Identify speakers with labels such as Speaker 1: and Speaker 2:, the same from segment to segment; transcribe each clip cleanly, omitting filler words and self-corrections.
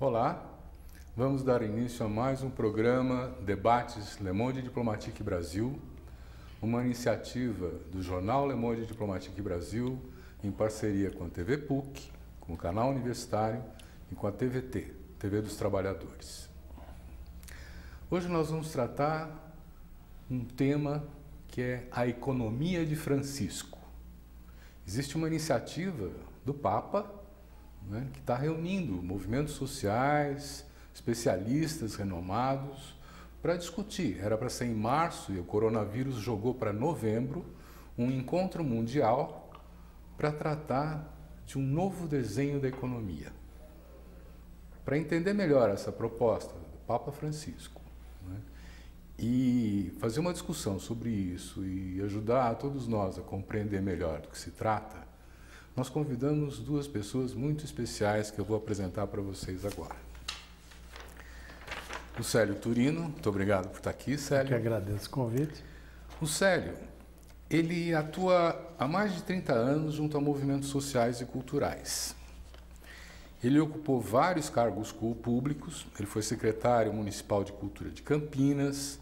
Speaker 1: Olá, vamos dar início a mais um programa Debates Le Monde Diplomatique Brasil, uma iniciativa do jornal Le Monde Diplomatique Brasil em parceria com a TV PUC, com o canal universitário e com a TVT, TV dos Trabalhadores. Hoje nós vamos tratar um tema que é a economia de Francisco. Existe uma iniciativa do Papa, né, que está reunindo movimentos sociais, especialistas renomados, para discutir. Era para ser em março e o coronavírus jogou para novembro um encontro mundial para tratar de um novo desenho da economia. Para entender melhor essa proposta do Papa Francisco, né, e fazer uma discussão sobre isso e ajudar a todos nós a compreender melhor do que se trata, nós convidamos duas pessoas muito especiais que eu vou apresentar para vocês agora. O Célio Turino, muito obrigado por estar aqui, Célio.
Speaker 2: Eu que agradeço o convite.
Speaker 1: O Célio, ele atua há mais de 30 anos junto a movimentos sociais e culturais. Ele ocupou vários cargos públicos, ele foi secretário municipal de Cultura de Campinas,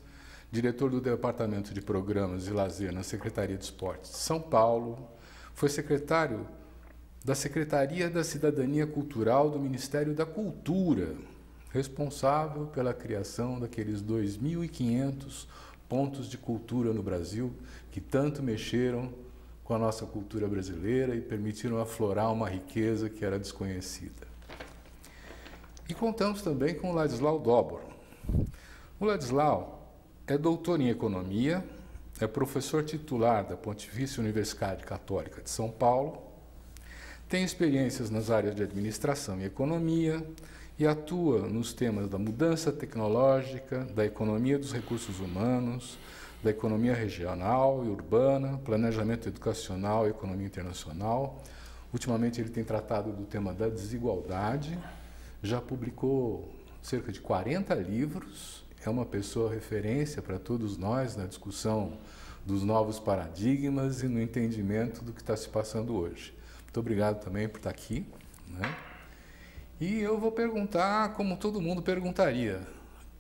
Speaker 1: diretor do Departamento de Programas e Lazer na Secretaria de Esportes de São Paulo, foi secretário da Secretaria da Cidadania Cultural do Ministério da Cultura, responsável pela criação daqueles 2.500 pontos de cultura no Brasil que tanto mexeram com a nossa cultura brasileira e permitiram aflorar uma riqueza que era desconhecida. E contamos também com o Ladislau Dobor. O Ladislau é doutor em Economia, é professor titular da Pontifícia Universidade Católica de São Paulo, tem experiências nas áreas de administração e economia e atua nos temas da mudança tecnológica, da economia dos recursos humanos, da economia regional e urbana, planejamento educacional e economia internacional. Ultimamente ele tem tratado do tema da desigualdade, já publicou cerca de 40 livros, é uma pessoa referência para todos nós na discussão dos novos paradigmas e no entendimento do que está se passando hoje. Muito obrigado também por estar aqui, né? E eu vou perguntar, como todo mundo perguntaria,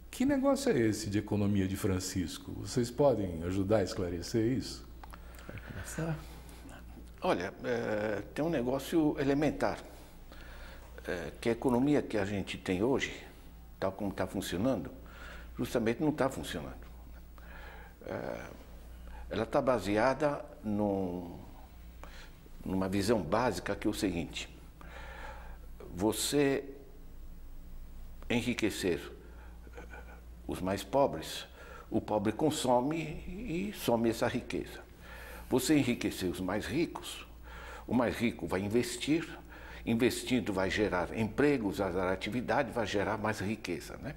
Speaker 1: que negócio é esse de economia de Francisco? Vocês podem ajudar a esclarecer isso?
Speaker 2: Vai começar?
Speaker 3: Olha, tem um negócio elementar, que a economia que a gente tem hoje, tal como está funcionando, justamente não está funcionando. Ela está baseada numa visão básica que é o seguinte: você enriquecer os mais pobres, o pobre consome e some essa riqueza. Você enriquecer os mais ricos, o mais rico vai investir, investindo vai gerar empregos, vai gerar atividade, vai gerar mais riqueza, né?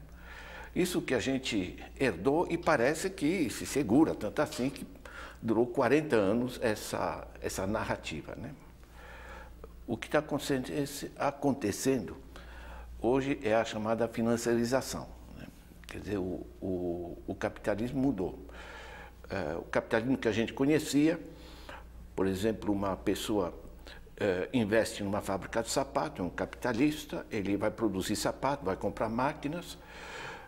Speaker 3: Isso que a gente herdou e parece que se segura, tanto assim que durou 40 anos essa narrativa, né? O que está acontecendo hoje é a chamada financiarização, né? Quer dizer, o capitalismo mudou. O capitalismo que a gente conhecia, por exemplo, uma pessoa investe numa fábrica de sapato, é um capitalista, ele vai produzir sapato, vai comprar máquinas,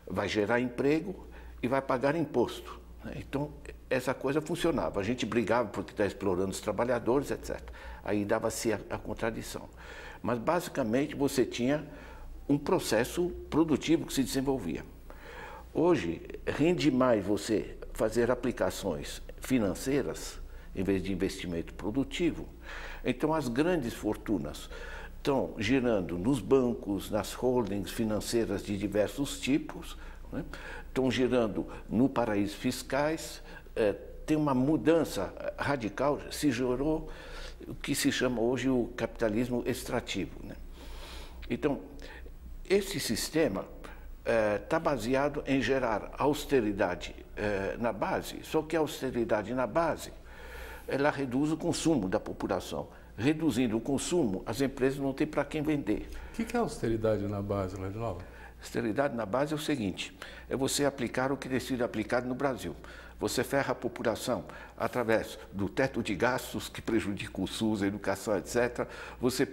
Speaker 3: vai gerar emprego e vai pagar imposto, né? Então, essa coisa funcionava. A gente brigava porque está explorando os trabalhadores, etc. Aí dava-se a contradição. Mas, basicamente, você tinha um processo produtivo que se desenvolvia. Hoje, rende mais você fazer aplicações financeiras em vez de investimento produtivo. Então, as grandes fortunas estão girando nos bancos, nas holdings financeiras de diversos tipos, né? Estão girando no paraísos fiscais. Tem uma mudança radical, se gerou o que se chama hoje o capitalismo extrativo, né? Então, esse sistema está baseado em gerar austeridade na base, só que a austeridade na base, ela reduz o consumo da população. Reduzindo o consumo, as empresas não têm para quem vender.
Speaker 1: O que é austeridade na base, Ladislau?
Speaker 3: Austeridade na base é o seguinte, é você aplicar o que tem sido aplicado no Brasil. Você ferra a população através do teto de gastos que prejudica o SUS, a educação, etc. Você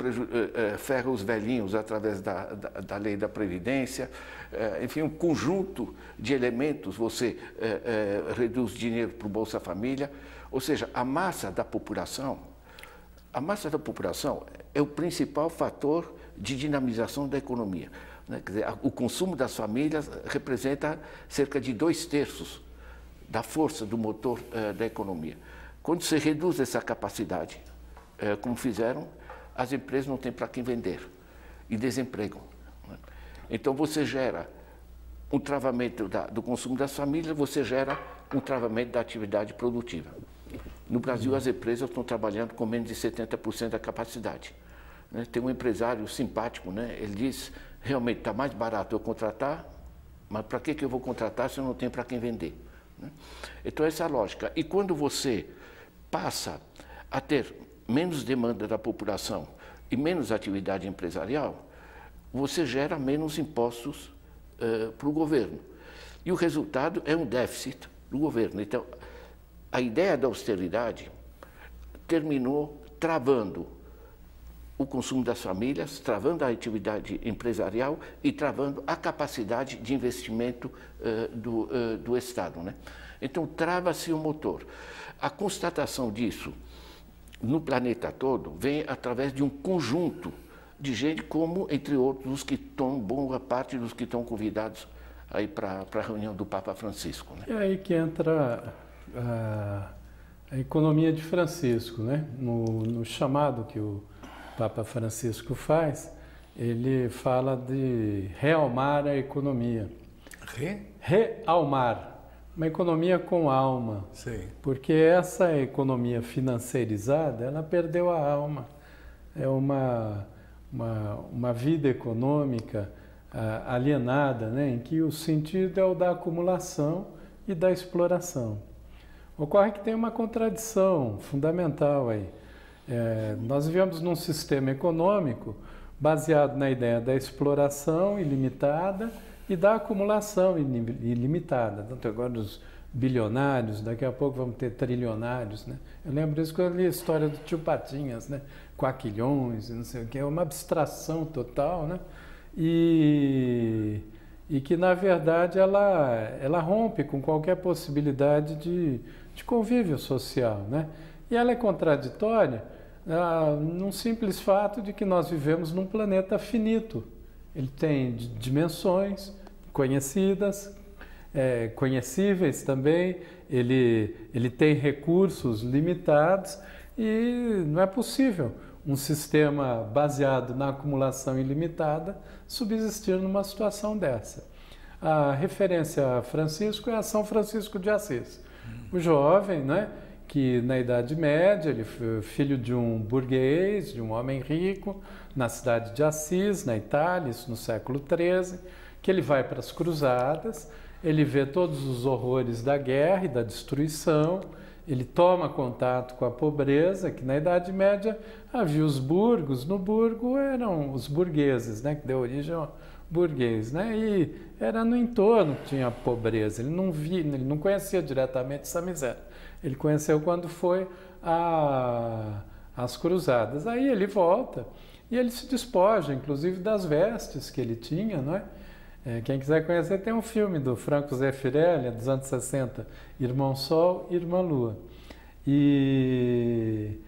Speaker 3: ferra os velhinhos através da lei da Previdência. Enfim, um conjunto de elementos. Você reduz dinheiro para o Bolsa Família. Ou seja, a massa da população é o principal fator de dinamização da economia. Né? Quer dizer, o consumo das famílias representa cerca de 2/3 da força do motor da economia. Quando você reduz essa capacidade, como fizeram, as empresas não têm para quem vender e desempregam. Né? Então você gera um travamento do consumo das famílias, você gera um travamento da atividade produtiva. No Brasil, as empresas estão trabalhando com menos de 70% da capacidade. Né? Tem um empresário simpático, né? Ele diz, realmente está mais barato eu contratar, mas para que eu vou contratar se eu não tenho para quem vender? Então, essa é a lógica. E quando você passa a ter menos demanda da população e menos atividade empresarial, você gera menos impostos para o governo. E o resultado é um déficit do governo. Então, a ideia da austeridade terminou travando o consumo das famílias, travando a atividade empresarial e travando a capacidade de investimento do Estado. Né? Então, trava-se o motor. A constatação disso no planeta todo vem através de um conjunto de gente, como, entre outros, os que estão, boa parte dos que estão convidados aí para a reunião do Papa Francisco. Né?
Speaker 2: É aí que entra a economia de Francisco, né? No chamado que o Papa Francisco faz, ele fala de realmar a economia. Realmar. Uma economia com alma.
Speaker 1: Sim.
Speaker 2: Porque essa economia financeirizada, ela perdeu a alma. É uma vida econômica alienada, né? Em que o sentido é o da acumulação e da exploração. Ocorre que tem uma contradição fundamental aí. Nós vivemos num sistema econômico baseado na ideia da exploração ilimitada e da acumulação ilimitada. Tanto agora os bilionários, daqui a pouco vamos ter trilionários, né? Eu lembro disso quando eu li a história do tio Patinhas, né? Quaquilhões, não sei o que, é uma abstração total, né? E que, na verdade, ela rompe com qualquer possibilidade de convívio social, né? E ela é contraditória num simples fato de que nós vivemos num planeta finito. Ele tem dimensões conhecidas, conhecíveis também, ele tem recursos limitados e não é possível um sistema baseado na acumulação ilimitada subsistir numa situação dessa. A referência a Francisco é a São Francisco de Assis. O jovem, né, que na Idade Média, ele foi filho de um burguês, de um homem rico, na cidade de Assis, na Itália, isso no século XIII, que ele vai para as cruzadas, ele vê todos os horrores da guerra e da destruição, ele toma contato com a pobreza, que na Idade Média havia os burgos, no burgo eram os burgueses, né, que deu origem ao burguês, né, e era no entorno que tinha a pobreza, ele não conhecia diretamente essa miséria. Ele conheceu quando foi às cruzadas. Aí ele volta e ele se despoja, inclusive, das vestes que ele tinha, não é? Quem quiser conhecer, tem um filme do Franco Zeffirelli, dos anos 60, Irmão Sol e Irmã Lua. E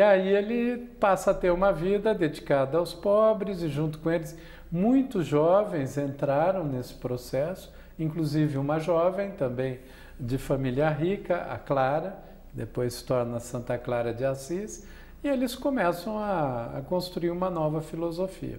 Speaker 2: aí ele passa a ter uma vida dedicada aos pobres e, junto com eles, muitos jovens entraram nesse processo, inclusive uma jovem também de família rica, a Clara, depois se torna Santa Clara de Assis, e eles começam a construir uma nova filosofia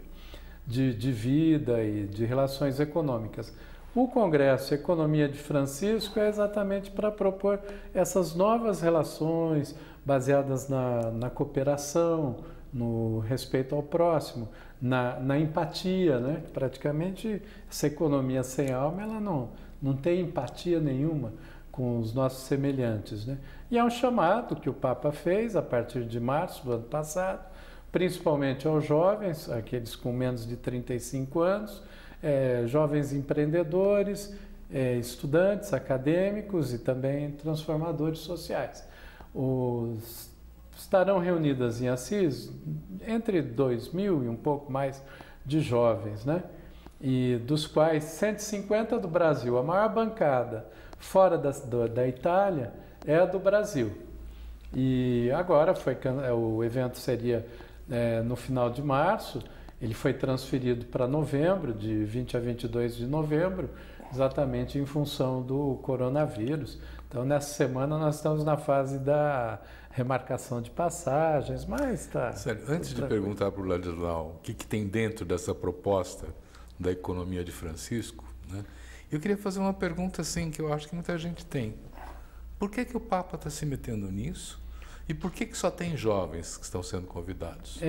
Speaker 2: de vida e de relações econômicas. O Congresso Economia de Francisco é exatamente para propor essas novas relações baseadas na cooperação, no respeito ao próximo, na empatia, né? Praticamente essa economia sem alma, ela não tem empatia nenhuma com os nossos semelhantes, né? E é um chamado que o Papa fez a partir de março do ano passado, principalmente aos jovens, aqueles com menos de 35 anos, jovens empreendedores, estudantes, acadêmicos e também transformadores sociais. Estarão reunidas em Assis entre 2.000 e um pouco mais de jovens, né? E dos quais 150 do Brasil. A maior bancada fora da Itália é a do Brasil. E agora o evento seria no final de março, ele foi transferido para novembro, de 20 a 22 de novembro, exatamente em função do coronavírus. Então, nessa semana, nós estamos na fase da remarcação de passagens, mas está...
Speaker 1: Sério, antes de perguntar para o Ladislau o que tem dentro dessa proposta da economia de Francisco, né, eu queria fazer uma pergunta assim, que eu acho que muita gente tem. Por que o Papa está se metendo nisso? E por que só tem jovens que estão sendo convidados?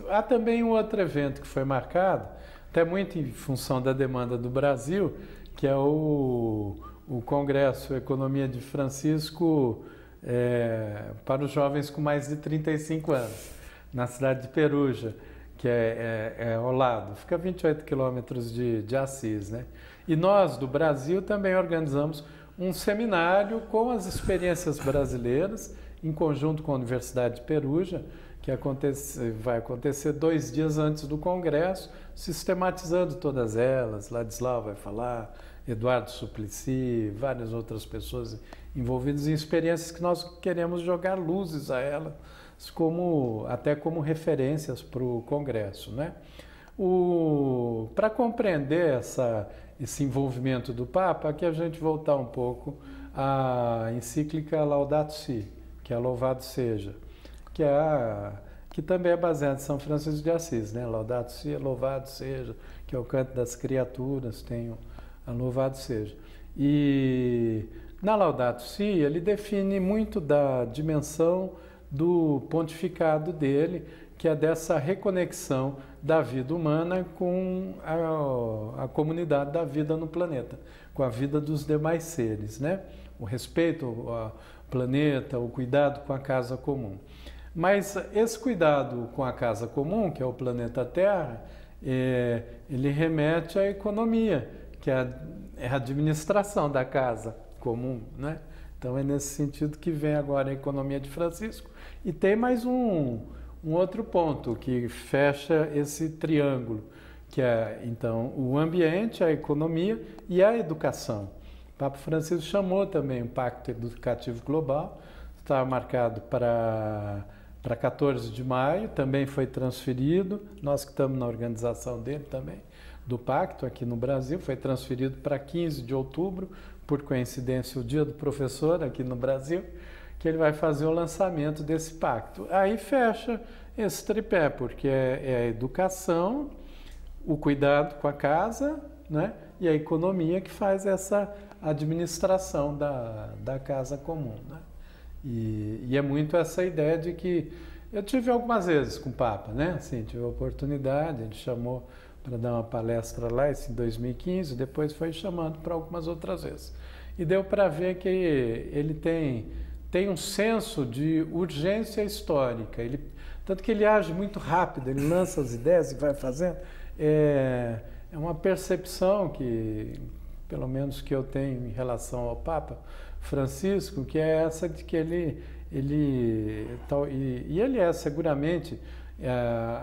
Speaker 2: Há também um outro evento que foi marcado, até muito em função da demanda do Brasil, que é o Congresso Economia de Francisco para os jovens com mais de 35 anos, na cidade de Perugia, que é ao lado, fica a 28 quilômetros de Assis, né? E nós, do Brasil, também organizamos um seminário com as experiências brasileiras, em conjunto com a Universidade de Perugia, que vai acontecer 2 dias antes do Congresso, sistematizando todas elas. Ladislau vai falar, Eduardo Suplicy, várias outras pessoas envolvidas em experiências que nós queremos jogar luzes a elas, até como referências para o Congresso, né? Para compreender esse envolvimento do Papa, aqui a gente voltar um pouco à encíclica Laudato Si, que é Louvado Seja, que também é baseada em São Francisco de Assis, né? Laudato Si, Louvado Seja, que é o canto das criaturas, tem a Louvado Seja. E na Laudato Si, ele define muito da dimensão do pontificado dele, que é dessa reconexão da vida humana com a comunidade da vida no planeta, com a vida dos demais seres, né? O respeito ao planeta, o cuidado com a casa comum. Mas esse cuidado com a casa comum, que é o planeta Terra, ele remete à economia, que é a administração da casa comum, né? Então é nesse sentido que vem agora a economia de Francisco. E tem mais um outro ponto que fecha esse triângulo, que é então o ambiente, a economia e a educação. O Papa Francisco chamou também o Pacto Educativo Global, está marcado para 14 de maio, também foi transferido, nós que estamos na organização dele também, do Pacto aqui no Brasil, foi transferido para 15 de outubro, por coincidência o Dia do Professor aqui no Brasil, que ele vai fazer o lançamento desse pacto. Aí fecha esse tripé, porque é a educação, o cuidado com a casa, né, e a economia que faz essa administração da casa comum, né? E é muito essa ideia de que eu tive algumas vezes com o Papa, né? Assim, tive a oportunidade, ele chamou para dar uma palestra lá, isso em 2015, depois foi chamando para algumas outras vezes. E deu para ver que ele tem um senso de urgência histórica, tanto que ele age muito rápido, ele lança as ideias e vai fazendo. É uma percepção que, pelo menos que eu tenho em relação ao Papa Francisco, que é essa de que ele é seguramente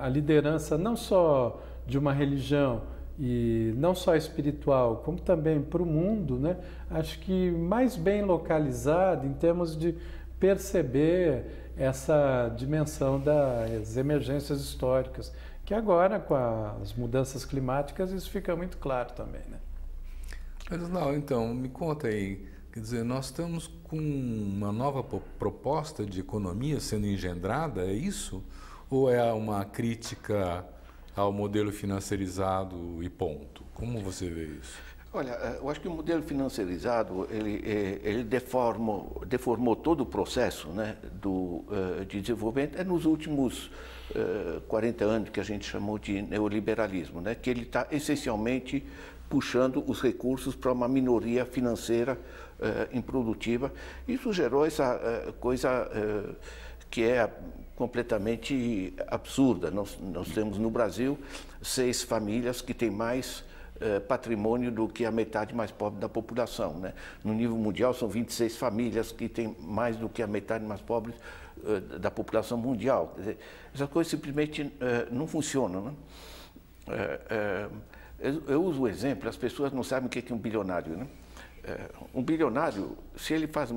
Speaker 2: a liderança não só de uma religião e não só espiritual, como também para o mundo, né? Acho que mais bem localizado em termos de perceber essa dimensão das emergências históricas, que agora, com as mudanças climáticas, isso fica muito claro também, né?
Speaker 1: Mas não, então, me conta aí, quer dizer, nós estamos com uma nova proposta de economia sendo engendrada, é isso? Ou é uma crítica ao modelo financiarizado e ponto? Como você vê isso?
Speaker 3: Olha, eu acho que o modelo financiarizado, ele deformou todo o processo, né, de desenvolvimento nos últimos 40 anos, que a gente chamou de neoliberalismo, né, que ele está essencialmente puxando os recursos para uma minoria financeira improdutiva. Isso gerou essa coisa que é completamente absurda. Nós temos no Brasil 6 famílias que têm mais patrimônio do que a metade mais pobre da população, né? No nível mundial são 26 famílias que têm mais do que a metade mais pobre da população mundial. Quer dizer, essas coisas simplesmente não funcionam, né? Eu uso o exemplo, as pessoas não sabem o que é um bilionário, né? Um bilionário, se ele faz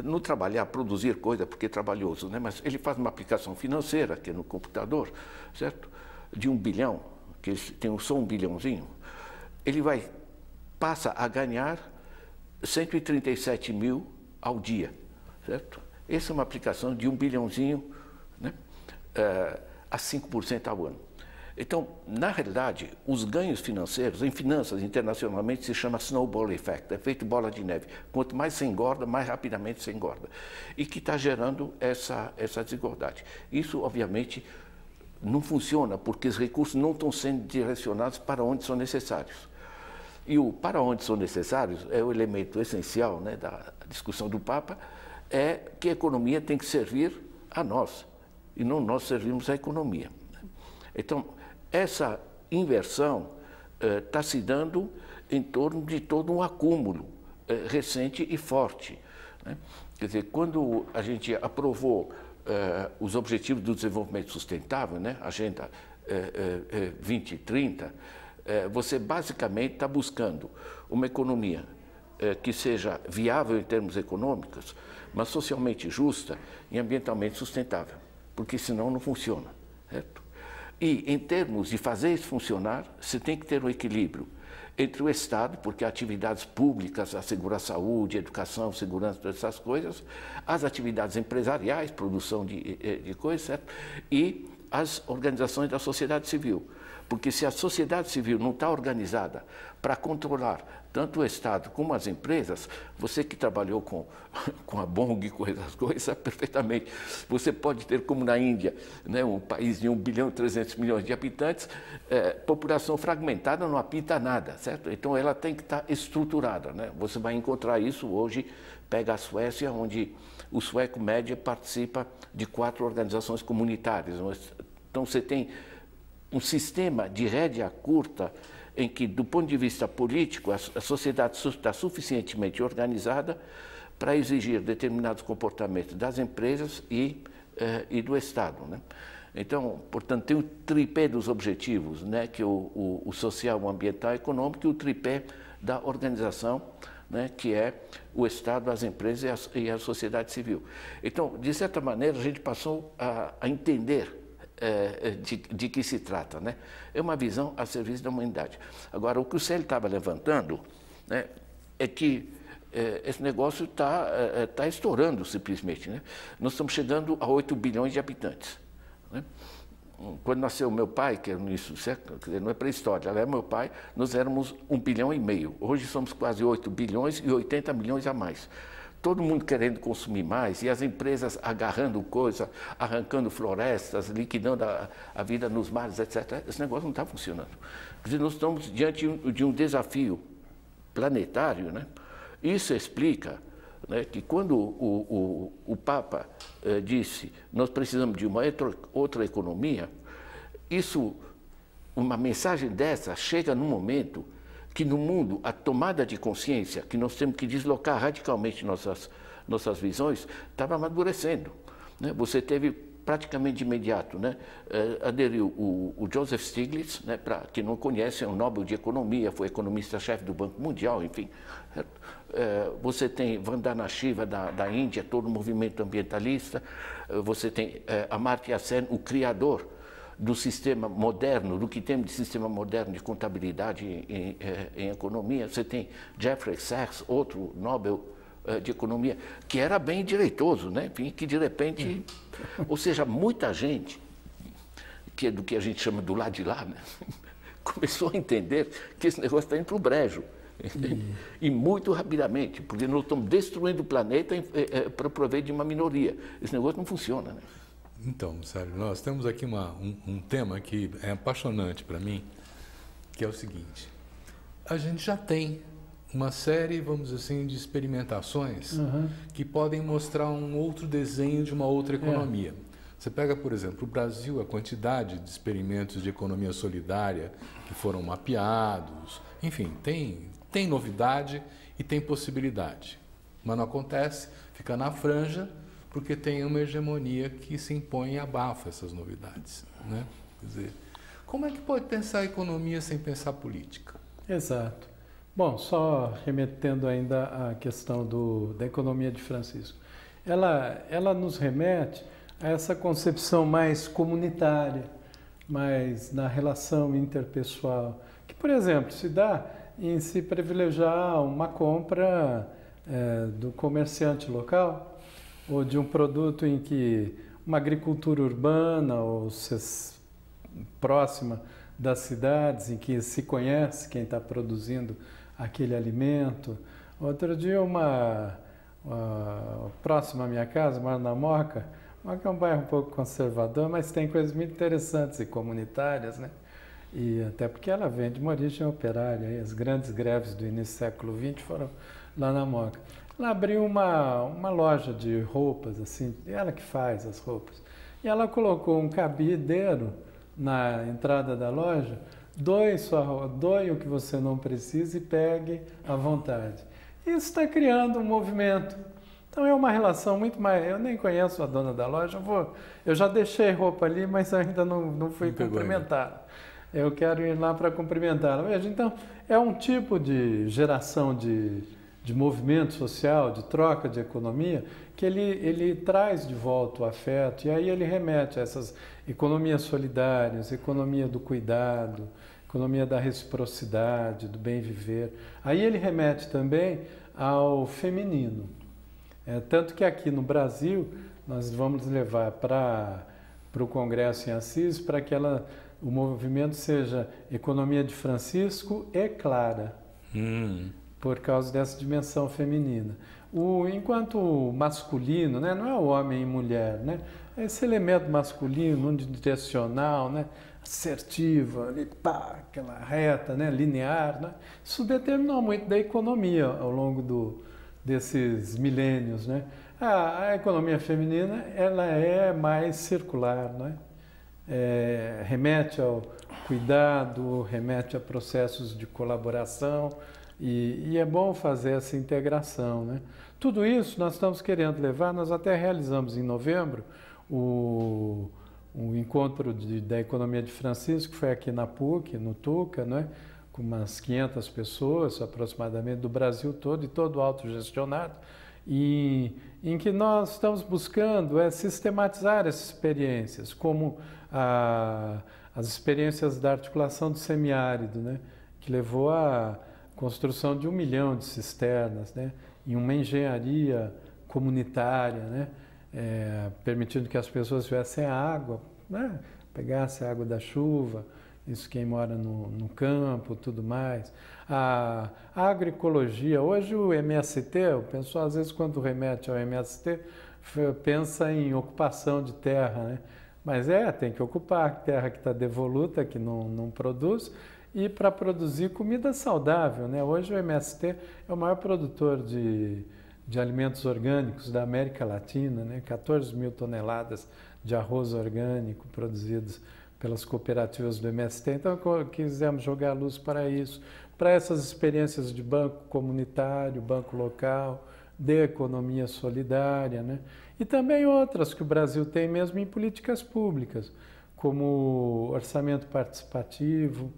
Speaker 3: não trabalhar, produzir coisa porque é trabalhoso, né? Mas ele faz uma aplicação financeira, que é no computador, certo? De 1 bilhão, que tem só 1 bilhãozinho, ele passa a ganhar 137 mil ao dia, certo? Essa é uma aplicação de 1 bilhãozinho, né? A 5% ao ano. Então, na realidade, os ganhos financeiros, em finanças internacionalmente, se chama snowball effect, efeito bola de neve. Quanto mais se engorda, mais rapidamente se engorda. E que está gerando essa desigualdade. Isso, obviamente, não funciona, porque os recursos não estão sendo direcionados para onde são necessários. E o para onde são necessários é o elemento essencial, né, da discussão do Papa, é que a economia tem que servir a nós, e não nós servimos à economia. Então, essa inversão está se dando em torno de todo um acúmulo recente e forte, né? Quer dizer, quando a gente aprovou os Objetivos do Desenvolvimento Sustentável, né, Agenda 2030, você basicamente está buscando uma economia que seja viável em termos econômicos, mas socialmente justa e ambientalmente sustentável, porque senão não funciona, certo? E, em termos de fazer isso funcionar, você tem que ter um equilíbrio entre o Estado, porque atividades públicas asseguram a saúde, educação, segurança, todas essas coisas, as atividades empresariais, produção de coisas, certo? E as organizações da sociedade civil. Porque se a sociedade civil não está organizada para controlar tanto o Estado como as empresas, você que trabalhou com a Bong e com essas coisas, sabe perfeitamente. Você pode ter, como na Índia, né, um país de 1 bilhão e 300 milhões de habitantes, população fragmentada não apita nada, certo? Então ela tem que estar estruturada, né? Você vai encontrar isso hoje, pega a Suécia, onde o sueco médio participa de 4 organizações comunitárias. Então você tem um sistema de rédea curta em que, do ponto de vista político, a sociedade está suficientemente organizada para exigir determinados comportamentos das empresas e do Estado, né? Então, portanto, tem o tripé dos objetivos, né, que é o social, o ambiental e o econômico, e o tripé da organização, né, que é o Estado, as empresas e a sociedade civil. Então, de certa maneira, a gente passou a entender de que se trata, né? É uma visão a serviço da humanidade. Agora, o que o Célio estava levantando, né, é que esse negócio está estourando simplesmente, né? Nós estamos chegando a 8 bilhões de habitantes, né? Quando nasceu meu pai, que era no início do século, quer dizer, não é pré-história, ela é meu pai, nós éramos 1,5 bilhão. Hoje somos quase 8 bilhões e 80 milhões a mais. Todo mundo querendo consumir mais e as empresas agarrando coisa, arrancando florestas, liquidando a vida nos mares, etc. Esse negócio não está funcionando. Quer dizer, nós estamos diante de um desafio planetário, né? Isso explica, né, que quando o Papa disse nós precisamos de uma outra economia, uma mensagem dessa chega num momento que no mundo a tomada de consciência, que nós temos que deslocar radicalmente nossas visões, estava amadurecendo, né? Você teve praticamente de imediato, né, aderiu o Joseph Stiglitz, né, para quem não conhece, é um Nobel de Economia, foi economista-chefe do Banco Mundial, enfim. Você tem Vandana Shiva da Índia, todo o movimento ambientalista, você tem Amartya Sen, o criador do sistema moderno, do que temos de sistema moderno de contabilidade em economia. Você tem Jeffrey Sachs, outro Nobel de Economia, que era bem direitoso, né? Enfim, que de repente... Ou seja, muita gente, que é do que a gente chama do lado de lá, né? Começou a entender que esse negócio está indo para o brejo. E muito rapidamente, porque nós estamos destruindo o planeta para proveito de uma minoria. Esse negócio não funciona, né?
Speaker 1: Então, Sérgio, nós temos aqui um tema que é apaixonante para mim, que é o seguinte: a gente já tem uma série, vamos dizer assim, de experimentações que podem mostrar um outro desenho de uma outra economia. Você pega, por exemplo, o Brasil, a quantidade de experimentos de economia solidária que foram mapeados, enfim, tem novidade e tem possibilidade. Mas não acontece, fica na franja, porque tem uma hegemonia que se impõe e abafa essas novidades, né? Quer dizer, como é que pode pensar a economia sem pensar política?
Speaker 2: Exato. Bom, só remetendo ainda à questão da economia de Francisco. Ela nos remete a essa concepção mais comunitária, mais na relação interpessoal, que, por exemplo, se dá em se privilegiar uma compra do comerciante local, ou de um produto em que uma agricultura urbana ou próxima das cidades, em que se conhece quem está produzindo aquele alimento. Outro dia, próximo à minha casa, moro na Moca. Moca é um bairro um pouco conservador, mas tem coisas muito interessantes e comunitárias, né? E até porque ela vem de uma origem operária. E as grandes greves do início do século XX foram lá na Moca. Ela abriu uma loja de roupas, assim, ela que faz as roupas. E ela colocou um cabideiro na entrada da loja: doe o que você não precisa e pegue à vontade. Isso está criando um movimento. Então é uma relação muito mais... Eu nem conheço a dona da loja, eu já deixei roupa ali, mas ainda não fui cumprimentá-la. Eu quero ir lá para cumprimentá-la. Veja, então é um tipo de geração de movimento social, de troca de economia, que ele traz de volta o afeto, e aí ele remete a essas economias solidárias, economia do cuidado, economia da reciprocidade, do bem viver. Aí ele remete também ao feminino. Tanto que aqui no Brasil nós vamos levar para o Congresso em Assis para que o movimento seja economia de Francisco e Clara. Por causa dessa dimensão feminina. Enquanto o masculino, né, não é o homem e mulher, né, é esse elemento masculino, unidirecional, né, assertivo, ali, pá, aquela reta, né, linear, né, isso determinou muito da economia ao longo desses milênios, né. A economia feminina, ela é mais circular, né, remete ao cuidado, remete a processos de colaboração. E é bom fazer essa integração, né? Tudo isso nós estamos querendo levar, nós até realizamos em novembro o encontro da economia de Francisco, que foi aqui na PUC, no Tuca, né? Com umas 500 pessoas aproximadamente do Brasil todo e todo autogestionado, e em que nós estamos buscando sistematizar essas experiências, como as experiências da articulação do semiárido, né? Que levou a construção de 1 milhão de cisternas, né, em uma engenharia comunitária, né, permitindo que as pessoas tivessem água, né, pegassem a água da chuva, isso quem mora no campo, tudo mais. A agroecologia, hoje o MST, o pessoal às vezes quando remete ao MST, pensa em ocupação de terra, né, mas tem que ocupar a terra que está devoluta, que não produz, e para produzir comida saudável, né? Hoje o MST é o maior produtor de alimentos orgânicos da América Latina, né? 14 mil toneladas de arroz orgânico produzidos pelas cooperativas do MST. Então, quisemos jogar a luz para isso, para essas experiências de banco comunitário, banco local, de economia solidária, né? E também outras que o Brasil tem mesmo em políticas públicas, como orçamento participativo,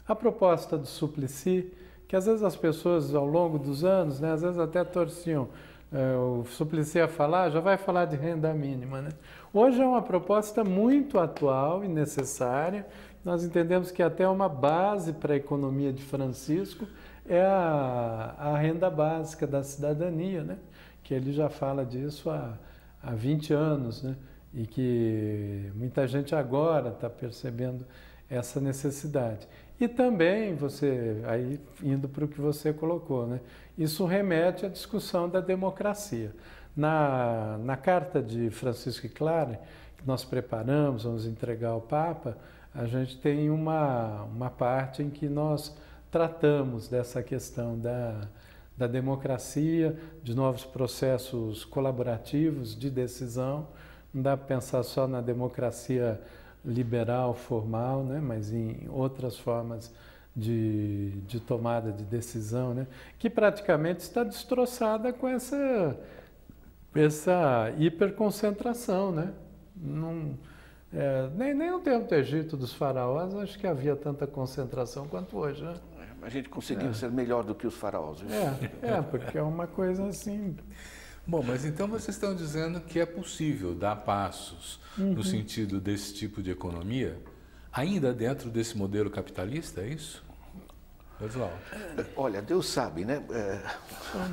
Speaker 2: a proposta do Suplicy, que às vezes as pessoas ao longo dos anos, né, às vezes até torciam o Suplicy a falar, já vai falar de renda mínima, né? Hoje é uma proposta muito atual e necessária. Nós entendemos que até uma base para a economia de Francisco é a renda básica da cidadania, né? Que ele já fala disso há 20 anos, né? E que muita gente agora está percebendo essa necessidade. E também, aí indo para o que você colocou, né? Isso remete à discussão da democracia. Na carta de Francisco e Clara, que nós preparamos, vamos entregar ao Papa, a gente tem uma parte em que nós tratamos dessa questão da democracia, de novos processos colaborativos de decisão. Não dá para pensar só na democracia liberal, formal, né? Mas em outras formas de tomada de decisão, né? Que praticamente está destroçada com essa hiperconcentração, né? Não, nem no tempo do Egito dos faraós, acho que havia tanta concentração quanto hoje, né?
Speaker 3: A gente conseguiu ser melhor do que os faraós.
Speaker 2: Porque é uma coisa assim.
Speaker 1: Bom, mas então vocês estão dizendo que é possível dar passos no sentido desse tipo de economia, ainda dentro desse modelo capitalista, é isso?
Speaker 3: Olha, Deus sabe, né?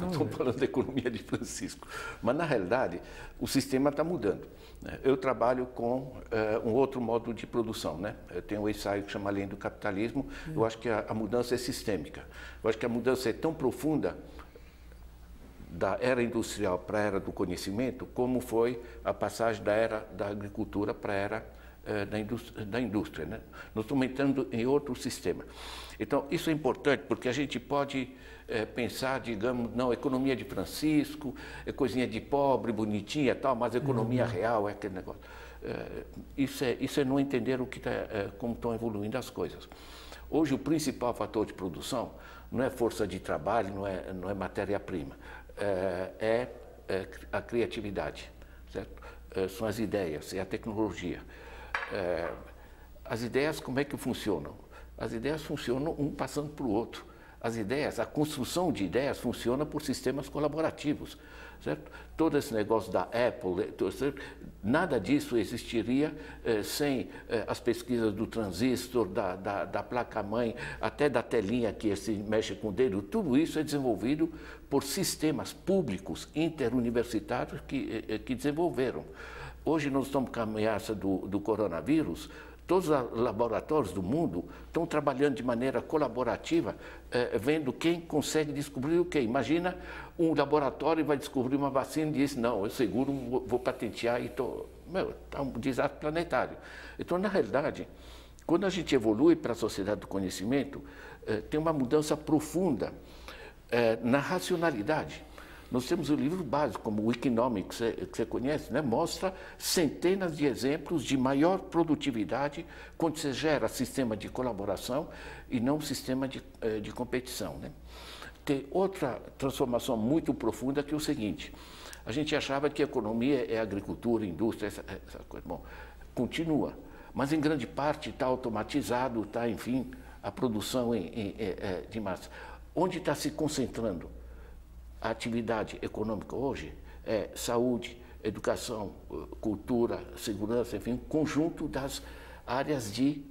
Speaker 3: Estou falando da economia de Francisco, mas na realidade o sistema está mudando. Eu trabalho com um outro modo de produção, né? Eu tenho um ensaio que chama Além do Capitalismo. Eu acho que a mudança é sistêmica. Eu acho que a mudança é tão profunda da era industrial para a era do conhecimento, como foi a passagem da era da agricultura para a era da indústria, né? Nós estamos entrando em outro sistema. Então, isso é importante porque a gente pode pensar, digamos, não, economia de Francisco, coisinha de pobre, bonitinha e tal, mas economia real é aquele negócio. Isso é não entender como estão evoluindo as coisas. Hoje, o principal fator de produção não é força de trabalho, não é matéria-prima, é a criatividade, certo? São as ideias, é a tecnologia. As ideias, como é que funcionam? As ideias funcionam um passando para o outro. A construção de ideias funciona por sistemas colaborativos, certo? Todo esse negócio da Apple, nada disso existiria sem as pesquisas do transistor, da placa-mãe, até da telinha que se mexe com o dedo. Tudo isso é desenvolvido por sistemas públicos interuniversitários que desenvolveram. Hoje nós estamos com a ameaça do coronavírus. Todos os laboratórios do mundo estão trabalhando de maneira colaborativa, vendo quem consegue descobrir o quê. Imagina um laboratório vai descobrir uma vacina e diz, não, eu seguro, vou patentear e está um desastre planetário. Então, na realidade, quando a gente evolui para a sociedade do conhecimento, tem uma mudança profunda na racionalidade. Nós temos um livro básico, como o Economics, que você conhece, né? Mostra centenas de exemplos de maior produtividade quando se gera sistema de colaboração e não sistema de competição, né? Tem outra transformação muito profunda que é o seguinte: a gente achava que a economia é agricultura, indústria, essa coisa. Bom, continua, mas em grande parte está automatizado, está, enfim, a produção de massa. Onde está se concentrando a atividade econômica hoje? É saúde, educação, cultura, segurança, enfim, conjunto das áreas de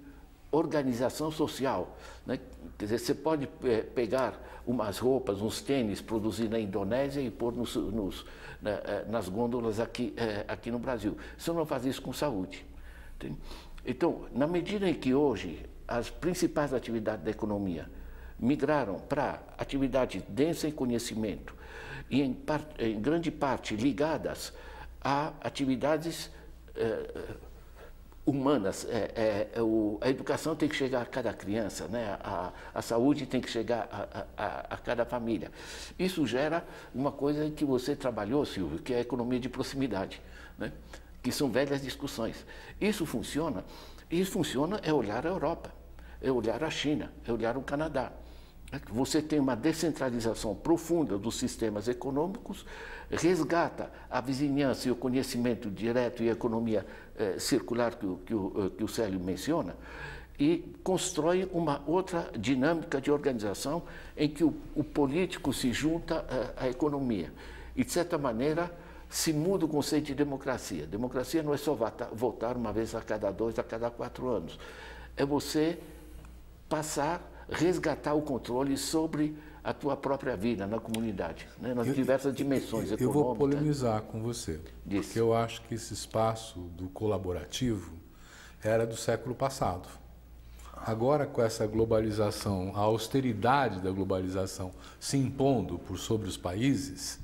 Speaker 3: organização social, né? Quer dizer, você pode pegar umas roupas, uns tênis, produzir na Indonésia e pôr nas gôndolas aqui no Brasil. Você não faz isso com saúde. Entende? Então, na medida em que hoje as principais atividades da economia migraram para atividade densa em conhecimento e em grande parte ligadas a atividades humanas, a educação tem que chegar a cada criança, né? A saúde tem que chegar a cada família. Isso gera uma coisa que você trabalhou, Silvio, que é a economia de proximidade, né? Que são velhas discussões. Isso funciona é olhar a Europa, é olhar a China, é olhar o Canadá. Você tem uma descentralização profunda dos sistemas econômicos, resgata a vizinhança e o conhecimento direto e a economia circular que o Célio menciona, e constrói uma outra dinâmica de organização em que o político se junta à economia. E, de certa maneira, se muda o conceito de democracia. Democracia não é só votar uma vez a cada 2, a cada 4 anos. É você resgatar o controle sobre a tua própria vida na comunidade, né? Nas diversas dimensões econômicas.
Speaker 1: Eu vou polemizar com você,
Speaker 3: Disso.
Speaker 1: porque eu acho que esse espaço do colaborativo era do século passado. Agora, com essa globalização, a austeridade da globalização se impondo por sobre os países,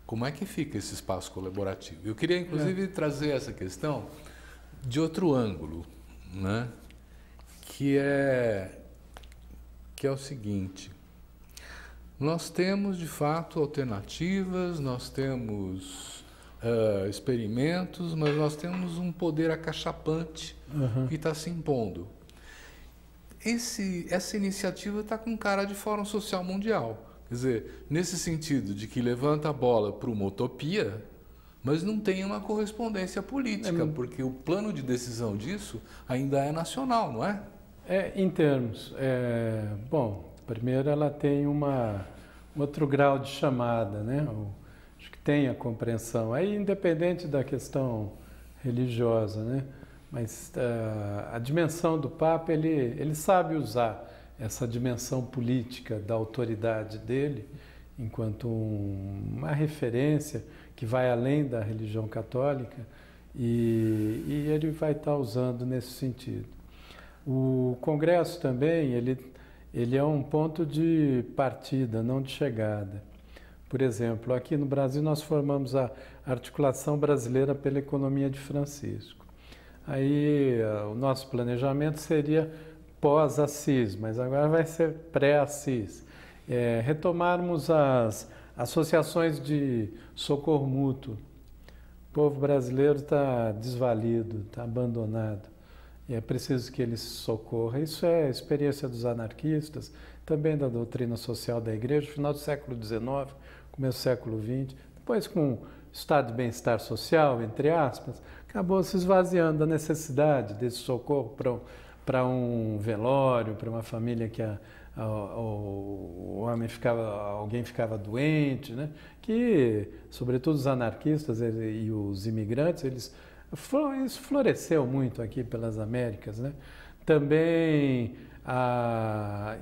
Speaker 1: como é que fica esse espaço colaborativo? Eu queria, inclusive, trazer essa questão de outro ângulo, né? Que é que é o seguinte: nós temos de fato alternativas, nós temos experimentos, mas nós temos um poder acachapante que está se impondo. Essa iniciativa está com cara de Fórum Social Mundial. Quer dizer, nesse sentido de que levanta a bola para uma utopia, mas não tem uma correspondência política, porque o plano de decisão disso ainda é nacional, não é?
Speaker 2: Em termos. Bom, primeiro ela tem um outro grau de chamada, né? Acho que tem a compreensão. Aí, independente da questão religiosa, né? Mas a dimensão do Papa, ele sabe usar essa dimensão política da autoridade dele enquanto uma referência que vai além da religião católica e ele vai estar usando nesse sentido. O Congresso também, ele é um ponto de partida, não de chegada. Por exemplo, aqui no Brasil nós formamos a Articulação Brasileira pela Economia de Francisco. Aí o nosso planejamento seria pós-Assis, mas agora vai ser pré-Assis. Retomarmos as associações de socorro mútuo. O povo brasileiro está desvalido, está abandonado. E é preciso que ele se socorra. Isso é a experiência dos anarquistas, também da doutrina social da Igreja, final do século XIX, começo do século XX. Depois, com o estado de bem-estar social, entre aspas, acabou se esvaziando da necessidade desse socorro para um velório, para uma família que alguém ficava doente, né? Que, sobretudo os anarquistas e os imigrantes, isso floresceu muito aqui pelas Américas, né? Também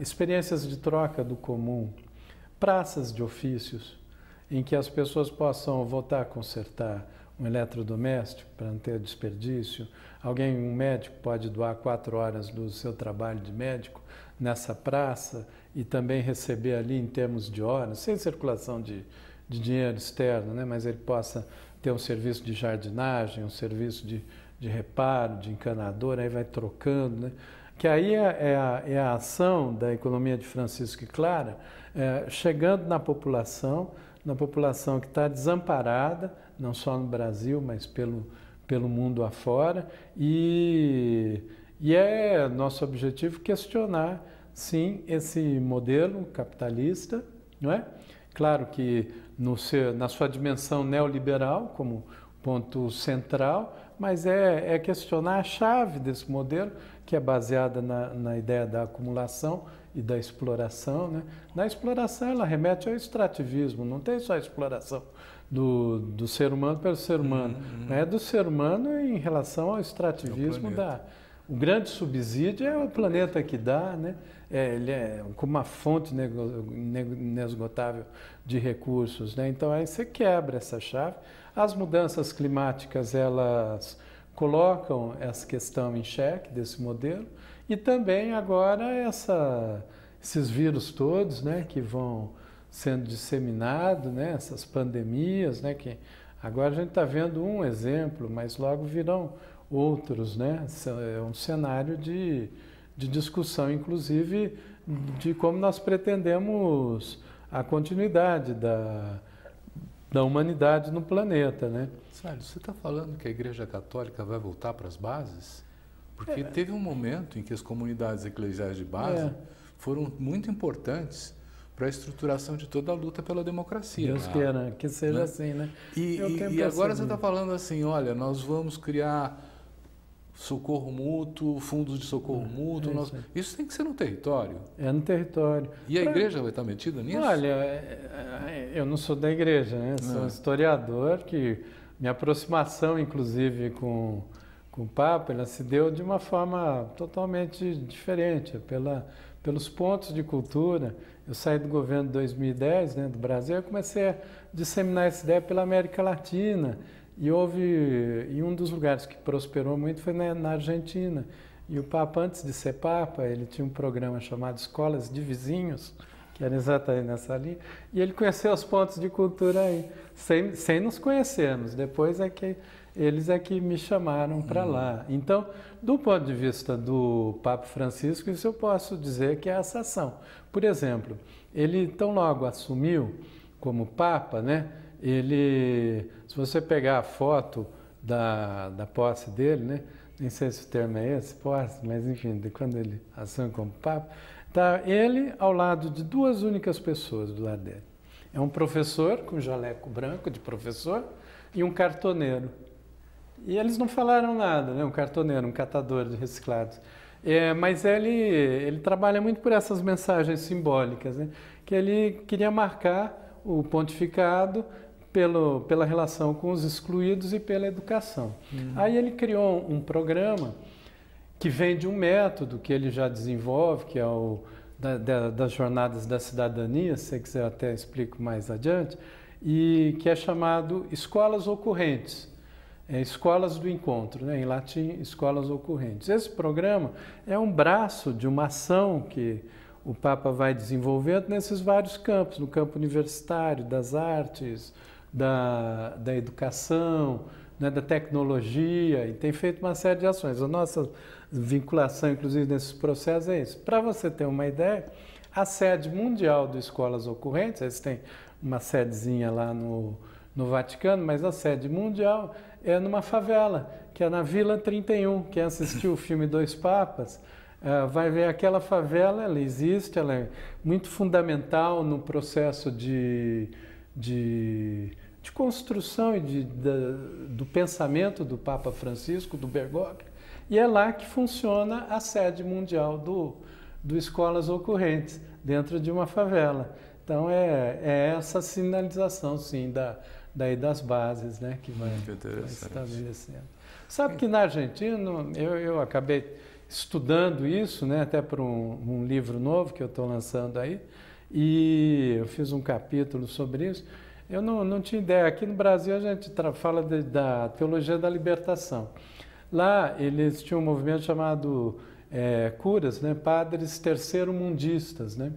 Speaker 2: experiências de troca do comum, praças de ofícios, em que as pessoas possam voltar a consertar um eletrodoméstico para não ter desperdício. Um médico pode doar 4 horas do seu trabalho de médico nessa praça e também receber ali em termos de horas, sem circulação de dinheiro externo, né? Mas ele possa ter um serviço de jardinagem, um serviço de reparo, de encanador, aí vai trocando, né? Que aí é a ação da economia de Francisco e Clara, chegando na população que está desamparada, não só no Brasil, mas pelo mundo afora, e é nosso objetivo questionar, sim, esse modelo capitalista, não é? Claro que na sua dimensão neoliberal, como ponto central, mas é questionar a chave desse modelo, que é baseada na ideia da acumulação e da exploração, né? Na exploração, ela remete ao extrativismo, não tem só a exploração do ser humano pelo ser humano, é do ser humano em relação ao extrativismo o grande subsídio é o planeta que dá, né? Ele é como uma fonte inesgotável de recursos, né? Então aí você quebra essa chave. As mudanças climáticas, elas colocam essa questão em xeque desse modelo e também agora esses vírus todos, né, que vão sendo disseminados, né, essas pandemias, né, que agora a gente está vendo um exemplo, mas logo virão outros, né? É um cenário de discussão, inclusive, de como nós pretendemos a continuidade da humanidade no planeta, né?
Speaker 1: Sérgio, você está falando que a Igreja Católica vai voltar para as bases? Porque teve um momento em que as comunidades eclesiais de base foram muito importantes para a estruturação de toda a luta pela democracia.
Speaker 2: Deus queira que seja, né? Assim, né?
Speaker 1: E agora você está falando assim, olha, nós vamos criar socorro mútuo, fundos de socorro mútuo. Isso tem que ser no território.
Speaker 2: É no território.
Speaker 1: E a igreja vai estar metida nisso?
Speaker 2: Olha, eu não sou da igreja, né? Sou historiador, que minha aproximação, inclusive, com o Papa, ela se deu de uma forma totalmente diferente, pelos pontos de cultura. Eu saí do governo de 2010, né, do Brasil, e comecei a disseminar essa ideia pela América Latina. E um dos lugares que prosperou muito foi na Argentina. E o Papa, antes de ser Papa, ele tinha um programa chamado Escolas de Vizinhos, que era exatamente nessa linha, e ele conheceu os pontos de cultura aí, sem nos conhecermos. Depois é que eles é que me chamaram para lá. Então, do ponto de vista do Papa Francisco, isso eu posso dizer que é a exceção. Por exemplo, ele tão logo assumiu como Papa, né? Ele, se você pegar a foto da posse dele, né? Nem sei se o termo é esse, posse, mas enfim, de quando ele assume como Papa, tá ele ao lado de duas únicas pessoas do lado dele. É um professor com jaleco branco de professor e um cartoneiro. E eles não falaram nada, né? Um cartoneiro, um catador de reciclados. Mas ele trabalha muito por essas mensagens simbólicas, né? Que ele queria marcar o pontificado pela relação com os excluídos e pela educação. Aí ele criou um programa que vem de um método que ele já desenvolve, que é o das jornadas da cidadania, se você quiser até explico mais adiante, e que é chamado Escolas Ocorrentes, Escolas do Encontro, né? Em latim, Escolas Ocorrentes. Esse programa é um braço de uma ação que o Papa vai desenvolvendo nesses vários campos, no campo universitário, das artes, da educação, né, da tecnologia, e tem feito uma série de ações. A nossa vinculação, inclusive, nesses processos é isso. Para você ter uma ideia, a sede mundial do Escolas Ocorrentes, eles têm uma sedezinha lá no Vaticano, mas a sede mundial é numa favela, que é na Vila 31. Quem assistiu o filme Dois Papas vai ver aquela favela, ela existe, ela é muito fundamental no processo de construção e do pensamento do Papa Francisco, do Bergoglio, e é lá que funciona a sede mundial do Escolas Ocorrentes, dentro de uma favela. Então é essa sinalização, sim, daí das bases, né, que vai estabelecendo. Sabe que na Argentina, eu acabei estudando isso, né, até por um livro novo que eu estou lançando aí, e eu fiz um capítulo sobre isso. Eu não tinha ideia. Aqui no Brasil a gente fala da teologia da libertação. Lá eles tinham um movimento chamado curas, né, padres terceiro-mundistas, né?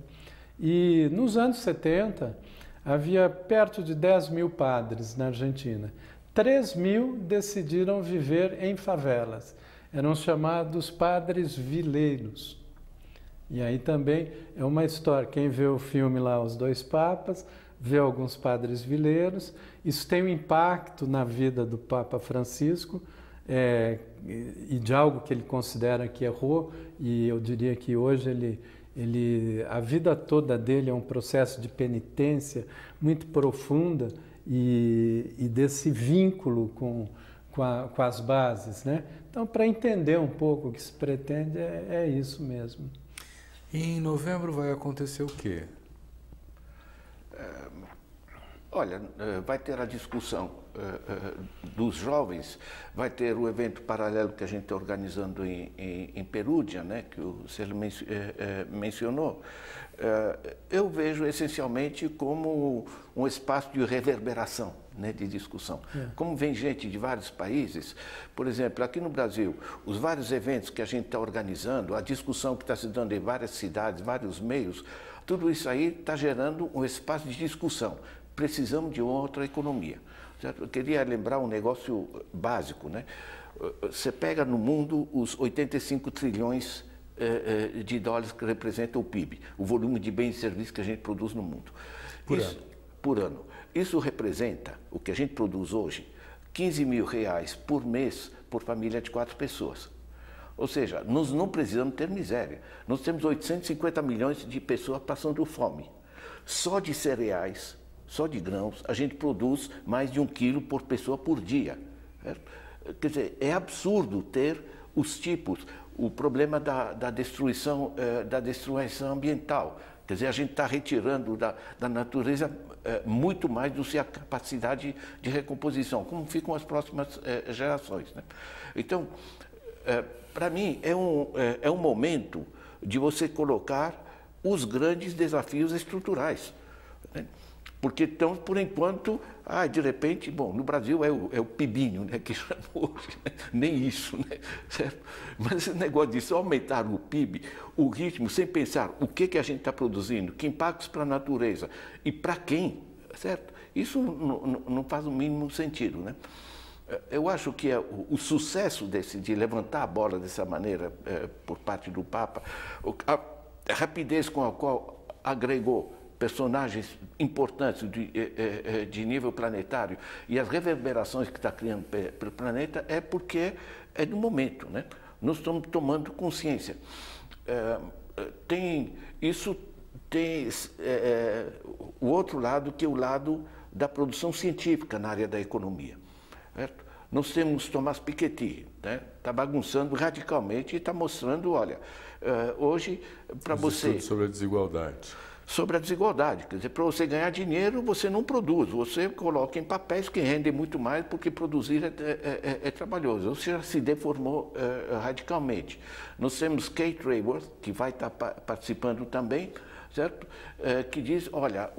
Speaker 2: E nos anos 70 havia perto de 10 mil padres na Argentina. 3 mil decidiram viver em favelas. Eram chamados padres vileiros. E aí também é uma história. Quem vê o filme lá, Os Dois Papas, vê alguns padres vileiros. Isso tem um impacto na vida do Papa Francisco e de algo que ele considera que errou. E eu diria que hoje a vida toda dele é um processo de penitência muito profunda e desse vínculo com as bases, né? Então, para entender um pouco o que se pretende, é isso mesmo.
Speaker 1: E em novembro vai acontecer o quê?
Speaker 3: Olha, vai ter a discussão dos jovens, vai ter o evento paralelo que a gente está organizando em Perúdia, né, que o Celo mencionou. Eu vejo essencialmente como um espaço de reverberação, né, de discussão. Como vem gente de vários países, por exemplo, aqui no Brasil, os vários eventos que a gente está organizando, a discussão que está se dando em várias cidades, vários meios, tudo isso aí está gerando um espaço de discussão. Precisamos de outra economia. Certo? Eu queria lembrar um negócio básico, né? Você pega no mundo os 85 trilhões de dólares que representam o PIB, o volume de bens e serviços que a gente produz no mundo. Por ano. Isso representa, o que a gente produz hoje, 15 mil reais por mês por família de 4 pessoas. Ou seja, nós não precisamos ter miséria. Nós temos 850 milhões de pessoas passando fome. Só de cereais, só de grãos, a gente produz mais de 1 quilo por pessoa por dia. Certo? Quer dizer, é absurdo ter os tipos, o problema da destruição ambiental. Quer dizer, a gente está retirando da natureza muito mais do que a capacidade de recomposição. Como ficam as próximas gerações, né? Então, para mim, é um momento de você colocar os grandes desafios estruturais, né? Porque então, por enquanto, de repente, bom, no Brasil é o PIBinho, né, que chama hoje, né? Nem isso, né? Certo? Mas esse negócio de só aumentar o PIB, o ritmo, sem pensar o que a gente está produzindo, que impactos para a natureza e para quem, certo? Isso não faz o mínimo sentido, né? Eu acho que o sucesso de levantar a bola dessa maneira por parte do Papa, a rapidez com a qual agregou personagens importantes de nível planetário e as reverberações que está criando pelo planeta é porque é do momento, né? Nós estamos tomando consciência. Isso tem o outro lado, que é o lado da produção científica na área da economia. Certo? Nós temos Thomas Piketty, né? Está bagunçando radicalmente e está mostrando, olha, hoje para você...
Speaker 1: Sobre a desigualdade.
Speaker 3: Sobre a desigualdade, quer dizer, para você ganhar dinheiro, você não produz, você coloca em papéis que rendem muito mais, porque produzir é trabalhoso. Você já se deformou radicalmente. Nós temos Kate Raworth, que vai estar participando também, certo? Que diz, olha,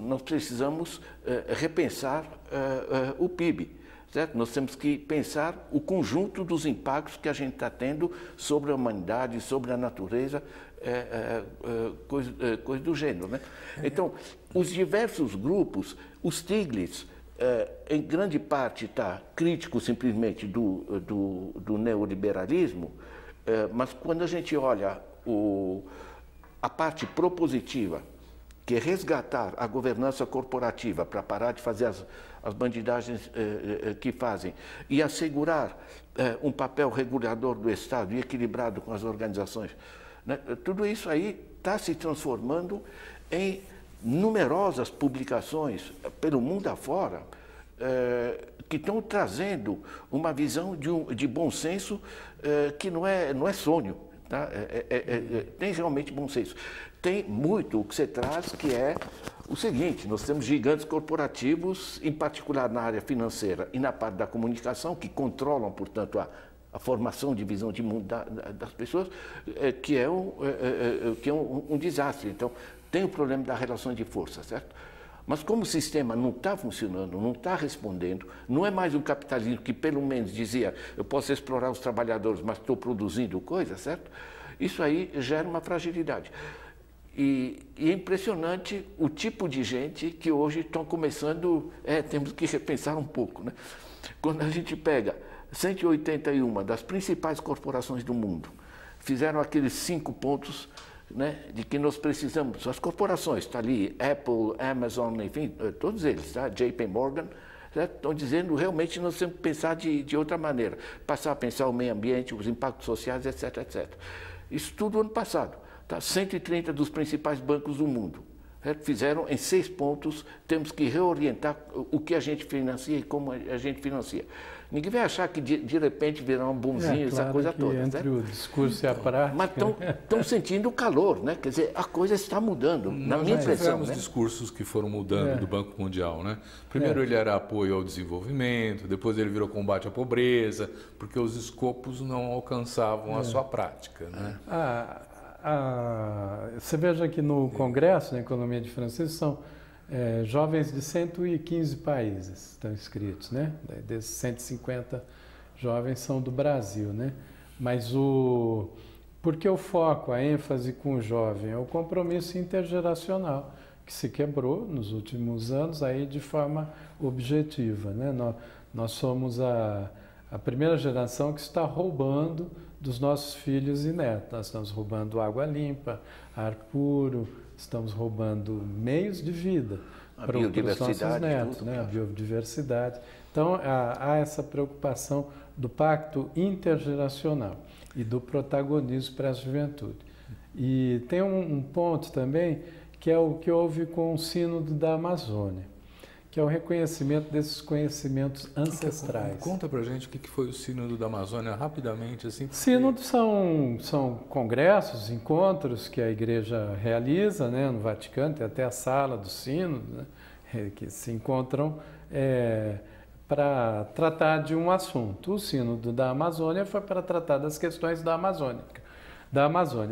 Speaker 3: nós precisamos repensar o PIB. Certo? Nós temos que pensar o conjunto dos impactos que a gente está tendo sobre a humanidade, sobre a natureza, coisa do gênero, né? Então, os diversos grupos, o Stiglitz, em grande parte está crítico simplesmente do neoliberalismo, mas quando a gente olha a parte propositiva, que é resgatar a governança corporativa para parar de fazer as bandidagens que fazem e assegurar um papel regulador do Estado e equilibrado com as organizações, né? Tudo isso aí está se transformando em numerosas publicações pelo mundo afora que estão trazendo uma visão de bom senso que não é sonho. Tá? Tem realmente bom senso. Tem muito o que você traz, que é o seguinte: nós temos gigantes corporativos, em particular na área financeira e na parte da comunicação, que controlam, portanto, a formação de visão de mundo das pessoas, que é um desastre. Então, tem o problema da relação de força, certo? Mas como o sistema não está funcionando, não está respondendo, não é mais um capitalismo que pelo menos dizia, eu posso explorar os trabalhadores, mas estou produzindo coisa, certo? Isso aí gera uma fragilidade. E é impressionante o tipo de gente que hoje estão começando, temos que repensar um pouco, né? Quando a gente pega 181 das principais corporações do mundo, fizeram aqueles 5 pontos, né, de que nós precisamos, as corporações, está ali, Apple, Amazon, enfim, todos eles, tá? JP Morgan, certo? Estão dizendo realmente nós temos que pensar de outra maneira, passar a pensar o meio ambiente, os impactos sociais, etc, etc. Isso tudo ano passado. Tá? 130 dos principais bancos do mundo, certo? Fizeram em 6 pontos, temos que reorientar o que a gente financia e como a gente financia. Ninguém vai achar que de repente virá um bonzinho, essa coisa toda.
Speaker 2: Entre
Speaker 3: certo?
Speaker 2: o discurso e a prática.
Speaker 3: Mas estão sentindo o calor, né? Quer dizer, a coisa está mudando, na minha impressão. Nós
Speaker 1: tivemos discursos que foram mudando do Banco Mundial, né? Primeiro ele era apoio ao desenvolvimento, depois ele virou combate à pobreza, porque os escopos não alcançavam a sua prática, né?
Speaker 2: Você veja que no Congresso, na Economia de Francisco, são jovens de 115 países estão inscritos, né? Desses 150 jovens são do Brasil, né? Mas por que o foco, a ênfase com o jovem? É o compromisso intergeracional, que se quebrou nos últimos anos aí de forma objetiva, né? Nós somos a primeira geração que está roubando dos nossos filhos e netos. Nós estamos roubando água limpa, ar puro, estamos roubando meios de vida para os nossos netos, tudo, né? A biodiversidade. Então, há essa preocupação do pacto intergeracional e do protagonismo para a juventude. E tem um ponto também, que é o que houve com o Sínodo da Amazônia, que é o reconhecimento desses conhecimentos ancestrais.
Speaker 1: Conta pra gente o que foi o Sínodo da Amazônia, rapidamente, assim. Porque...
Speaker 2: Sínodos são congressos, encontros que a Igreja realiza, né, no Vaticano, tem até a sala do Sínodo, né, que se encontram para tratar de um assunto. O Sínodo da Amazônia foi para tratar das questões da Amazônia,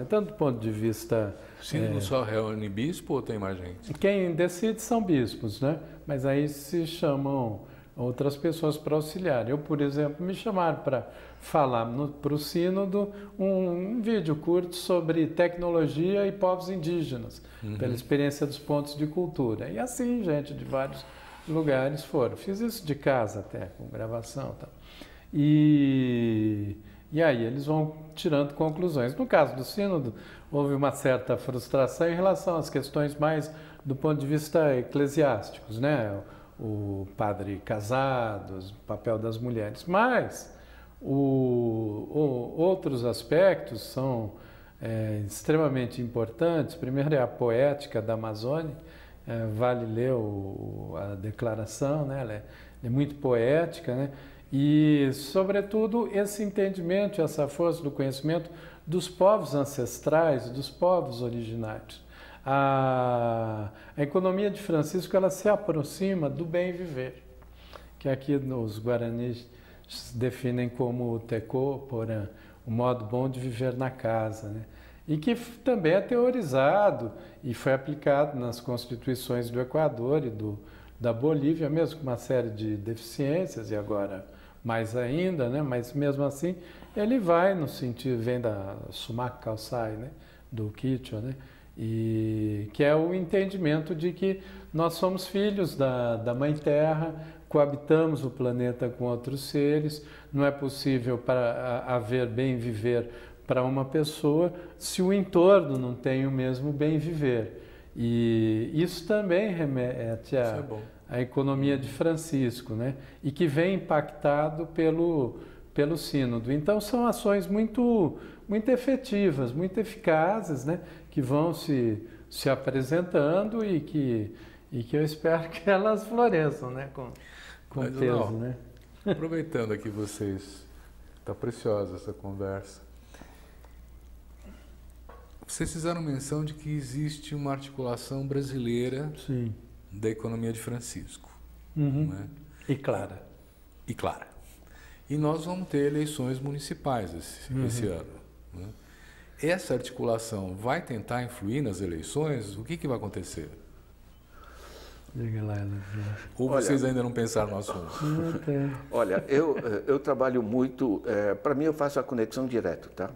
Speaker 2: tanto do ponto de vista...
Speaker 1: O Sínodo só reúne bispo ou tem mais gente?
Speaker 2: Quem decide são bispos, né? Mas aí se chamam outras pessoas para auxiliar. Eu, por exemplo, me chamaram para falar para o Sínodo um vídeo curto sobre tecnologia e povos indígenas, pela experiência dos pontos de cultura. E assim, gente de vários lugares foram. Fiz isso de casa até, com gravação e tal. E aí eles vão tirando conclusões. No caso do sínodo, houve uma certa frustração em relação às questões mais do ponto de vista eclesiásticos, né? O padre casados, o papel das mulheres. Mas outros aspectos são extremamente importantes. Primeiro é a poética da Amazônia. Vale ler a declaração, né? Ela é muito poética, né? E, sobretudo, esse entendimento, essa força do conhecimento dos povos ancestrais, dos povos originários. A economia de Francisco, ela se aproxima do bem viver, que aqui os guaranis definem como o tecoporã, o modo bom de viver na casa, né? E que também é teorizado e foi aplicado nas constituições do Equador e da Bolívia, mesmo com uma série de deficiências, e agora mais ainda, né? Mas mesmo assim ele vai no sentido, vem da Sumac Calçai, né? Do Quichua, né? E que é o entendimento de que nós somos filhos da Mãe Terra, coabitamos o planeta com outros seres, não é possível para haver bem viver para uma pessoa se o entorno não tem o mesmo bem viver. E isso também remete à economia de Francisco, né? E que vem impactado pelo sínodo. Então são ações muito efetivas, muito eficazes, né? Que vão se apresentando e que eu espero que elas floresçam, né? Com peso, né?
Speaker 1: Aproveitando aqui vocês, está preciosa essa conversa. Vocês fizeram menção de que existe uma articulação brasileira, sim, da economia de Francisco.
Speaker 2: Uhum.
Speaker 1: Não é?
Speaker 2: E clara.
Speaker 1: E clara. E nós vamos ter eleições municipais esse ano. Né? Essa articulação vai tentar influir nas eleições? O que vai acontecer?
Speaker 2: Diga lá,
Speaker 1: ou vocês ainda não pensaram no assunto?
Speaker 3: Olha, eu trabalho muito, para mim eu faço a conexão direto, tá?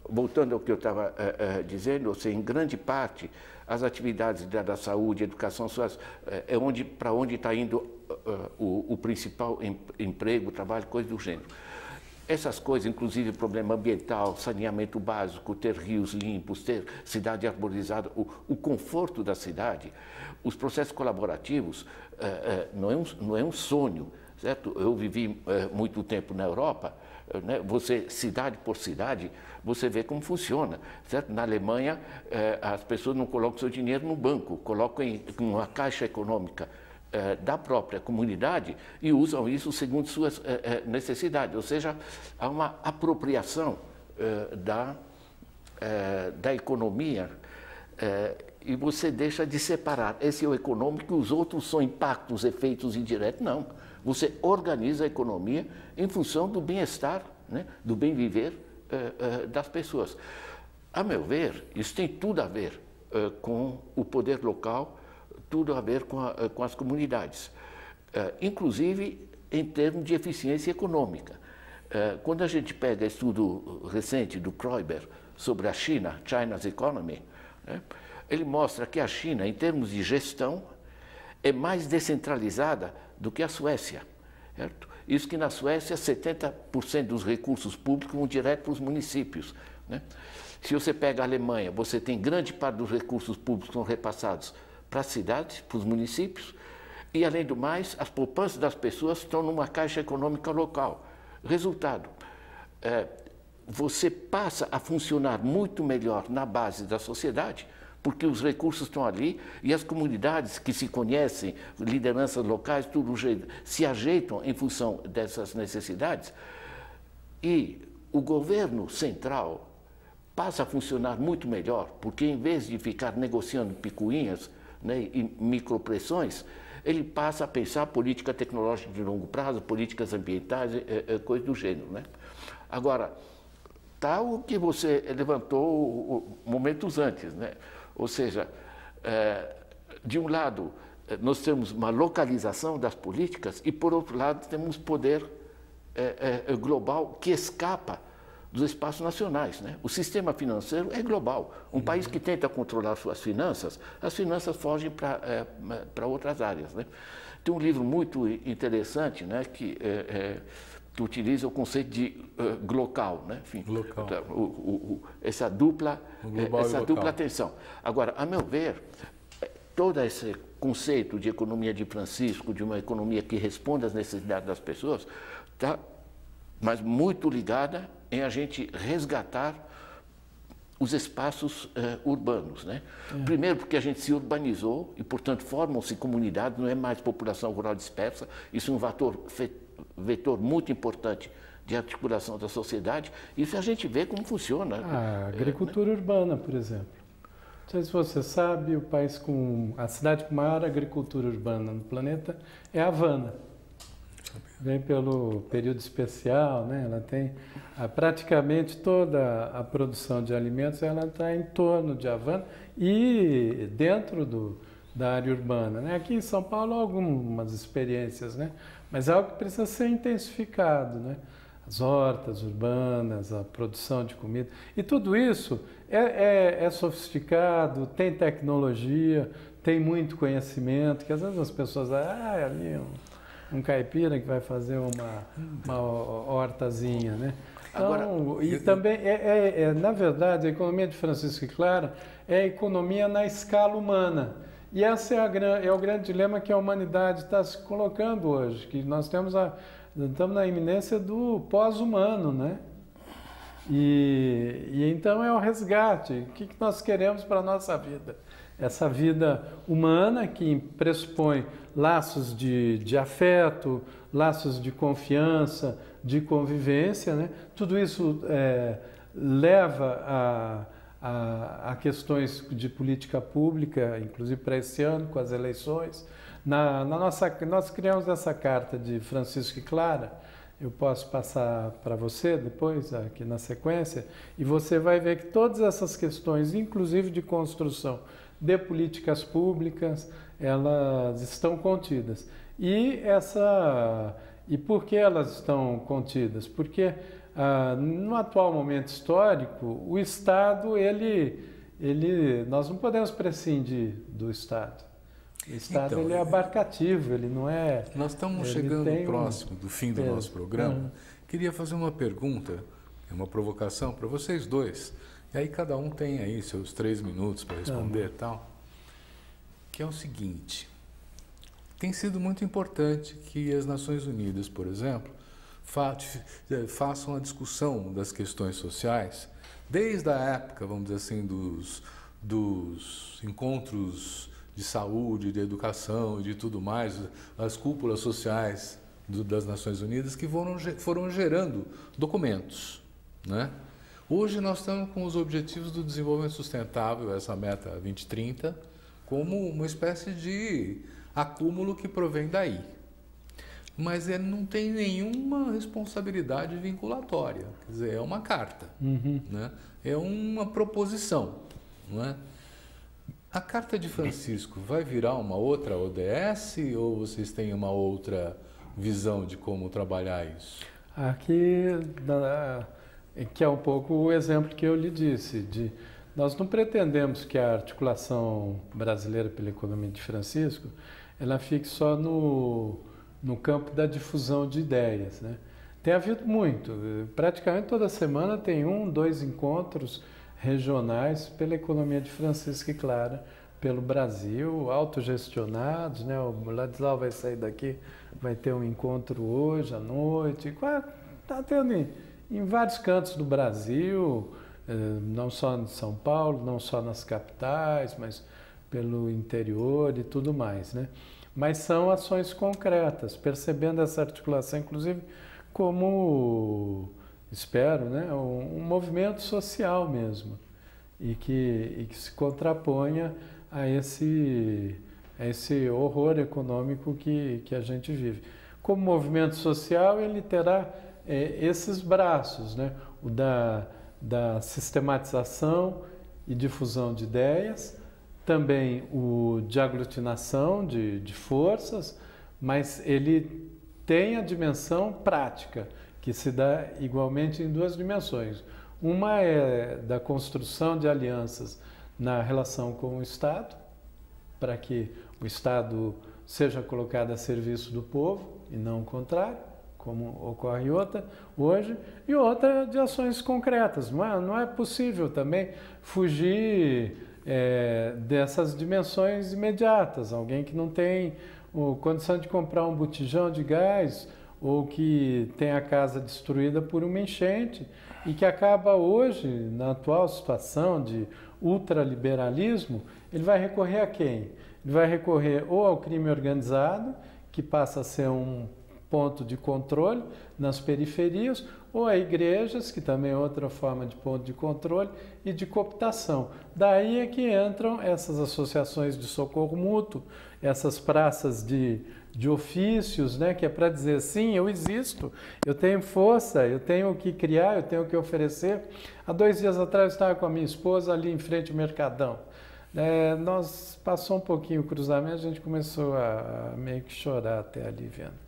Speaker 3: Voltando ao que eu estava dizendo, ou seja, em grande parte as atividades da saúde, educação, para onde está indo o principal emprego, trabalho, coisa do gênero. Essas coisas, inclusive problema ambiental, saneamento básico, ter rios limpos, ter cidade arborizada, o conforto da cidade, os processos colaborativos, não é um sonho, certo? Eu vivi muito tempo na Europa. Né? Você, cidade por cidade, você vê como funciona, certo? Na Alemanha, as pessoas não colocam seu dinheiro no banco, colocam em uma caixa econômica da própria comunidade e usam isso segundo suas necessidades, ou seja, há uma apropriação da economia e você deixa de separar. Esse é o econômico e os outros são impactos, efeitos indiretos, não. Você organiza a economia em função do bem-estar, né, do bem-viver das pessoas. A meu ver, isso tem tudo a ver com o poder local, tudo a ver com as comunidades, inclusive em termos de eficiência econômica. Quando a gente pega estudo recente do Kroiber sobre a China, China's Economy, né, ele mostra que a China, em termos de gestão, é mais descentralizada do que a Suécia, certo? Isso que na Suécia 70% dos recursos públicos vão direto para os municípios, né? Se você pega a Alemanha, você tem grande parte dos recursos públicos que são repassados para as cidades, para os municípios, e além do mais, as poupanças das pessoas estão numa caixa econômica local. Resultado, você passa a funcionar muito melhor na base da sociedade, porque os recursos estão ali e as comunidades que se conhecem, lideranças locais, tudo se ajeitam em função dessas necessidades. E o governo central passa a funcionar muito melhor, porque em vez de ficar negociando picuinhas, né, e micropressões, ele passa a pensar política tecnológica de longo prazo, políticas ambientais, coisa do gênero, né? Agora, está o que você levantou momentos antes, né? Ou seja, de um lado, nós temos uma localização das políticas e, por outro lado, temos poder global que escapa dos espaços nacionais, né? O sistema financeiro é global. Um país que tenta controlar suas finanças, as finanças fogem para outras áreas, né? Tem um livro muito interessante, né, que utiliza o conceito de glocal, né? Enfim,
Speaker 1: Glocal.
Speaker 3: essa dupla atenção. Agora, a meu ver, todo esse conceito de economia de Francisco, de uma economia que responde às necessidades das pessoas, está, mas muito ligada em a gente resgatar os espaços urbanos, né? Primeiro porque a gente se urbanizou e, portanto, formam-se comunidades, não é mais população rural dispersa, isso é um vetor muito importante de articulação da sociedade, e a gente vê como funciona.
Speaker 2: A agricultura urbana, por exemplo. Não sei se você sabe, a cidade com maior agricultura urbana no planeta é Havana. Vem pelo período especial, né? Ela tem praticamente toda a produção de alimentos, ela está em torno de Havana e dentro da área urbana, né? Aqui em São Paulo, algumas experiências, né? Mas é algo que precisa ser intensificado, né? As hortas urbanas, a produção de comida. E tudo isso é sofisticado, tem tecnologia, tem muito conhecimento, que às vezes as pessoas dizem, é ali um caipira que vai fazer uma hortazinha, né? Então, agora, e também, na verdade, a economia de Francisco e Clara é a economia na escala humana. E esse é o grande dilema que a humanidade está se colocando hoje, que nós estamos na iminência do pós-humano, né? E então é o resgate. O que nós queremos para a nossa vida? Essa vida humana que pressupõe laços de afeto, laços de confiança, de convivência, né? Tudo isso leva a questões de política pública, inclusive para esse ano, com as eleições. Nós criamos essa carta de Francisco e Clara, eu posso passar para você depois, aqui na sequência, e você vai ver que todas essas questões, inclusive de construção de políticas públicas, elas estão contidas. E por que elas estão contidas? Porque no atual momento histórico, o Estado, nós não podemos prescindir do Estado. O Estado
Speaker 1: então,
Speaker 2: ele é abarcativo, ele não é...
Speaker 1: Nós estamos chegando próximo do fim do nosso programa. Queria fazer uma pergunta, uma provocação para vocês dois. E aí cada um tem aí seus 3 minutos para responder e tal. Que é o seguinte, tem sido muito importante que as Nações Unidas, por exemplo, façam a discussão das questões sociais, desde a época, vamos dizer assim, dos encontros de saúde, de educação e de tudo mais, as cúpulas sociais das Nações Unidas que foram gerando documentos, né? Hoje nós estamos com os Objetivos do Desenvolvimento Sustentável, essa meta 2030, como uma espécie de acúmulo que provém daí. Mas ele não tem nenhuma responsabilidade vinculatória, quer dizer, é uma carta, né? É uma proposição, não é? A Carta de Francisco vai virar uma outra ODS ou vocês têm uma outra visão de como trabalhar isso?
Speaker 2: Aqui, que é um pouco o exemplo que eu lhe disse, nós não pretendemos que a articulação brasileira pela economia de Francisco, ela fique só no campo da difusão de ideias, né? Tem havido muito, praticamente toda semana tem 2 encontros regionais pela economia de Francisco e Clara, pelo Brasil, autogestionados, né? O Ladislau vai sair daqui, vai ter um encontro hoje à noite, está tendo em vários cantos do Brasil, não só em São Paulo, não só nas capitais, mas pelo interior e tudo mais, né? Mas são ações concretas, percebendo essa articulação, inclusive, como, espero, né, um movimento social mesmo, e que se contraponha a esse horror econômico que a gente vive. Como movimento social, ele terá esses braços, né, o da sistematização e difusão de ideias, também o de aglutinação de forças, mas ele tem a dimensão prática, que se dá igualmente em duas dimensões. Uma é da construção de alianças na relação com o Estado, para que o Estado seja colocado a serviço do povo e não o contrário, como ocorre hoje, e outra de ações concretas. Não é possível também fugir dessas dimensões imediatas. Alguém que não tem condição de comprar um botijão de gás ou que tem a casa destruída por uma enchente e que acaba hoje, na atual situação de ultraliberalismo, ele vai recorrer a quem? Ele vai recorrer ou ao crime organizado, que passa a ser um ponto de controle nas periferias, ou a igrejas, que também é outra forma de ponto de controle e de cooptação. Daí é que entram essas associações de socorro mútuo, essas praças de ofícios, né, que é para dizer, sim, eu existo, eu tenho força, eu tenho o que criar, eu tenho o que oferecer. Há 2 dias atrás eu estava com a minha esposa ali em frente ao Mercadão. Nós passou um pouquinho o cruzamento, a gente começou a meio que chorar até ali vendo.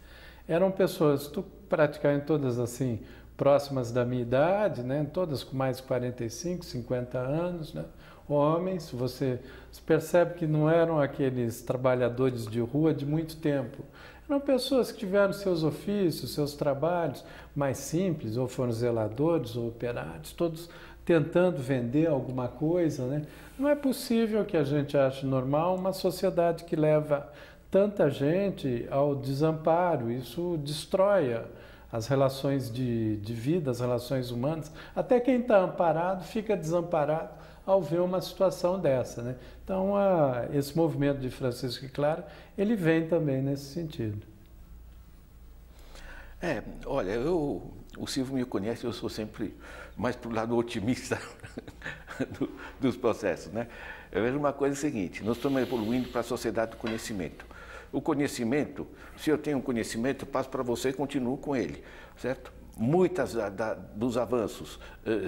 Speaker 2: Eram pessoas, praticamente todas assim, próximas da minha idade, né? Todas com mais de 45, 50 anos, né? Homens, você percebe que não eram aqueles trabalhadores de rua de muito tempo. Eram pessoas que tiveram seus ofícios, seus trabalhos mais simples, ou foram zeladores ou operários, todos tentando vender alguma coisa, né? Não é possível que a gente ache normal uma sociedade que leva tanta gente ao desamparo. Isso destrói as relações de vida, as relações humanas. Até quem está amparado fica desamparado ao ver uma situação dessa, né? Então, esse movimento de Francisco Clara, ele vem também nesse sentido.
Speaker 3: Olha, o Silvio me conhece, eu sou sempre mais para o lado otimista dos processos, né? Eu vejo uma coisa seguinte, nós estamos evoluindo para a sociedade do conhecimento. O conhecimento, se eu tenho um conhecimento, eu passo para você e continuo com ele, certo? Muitas dos avanços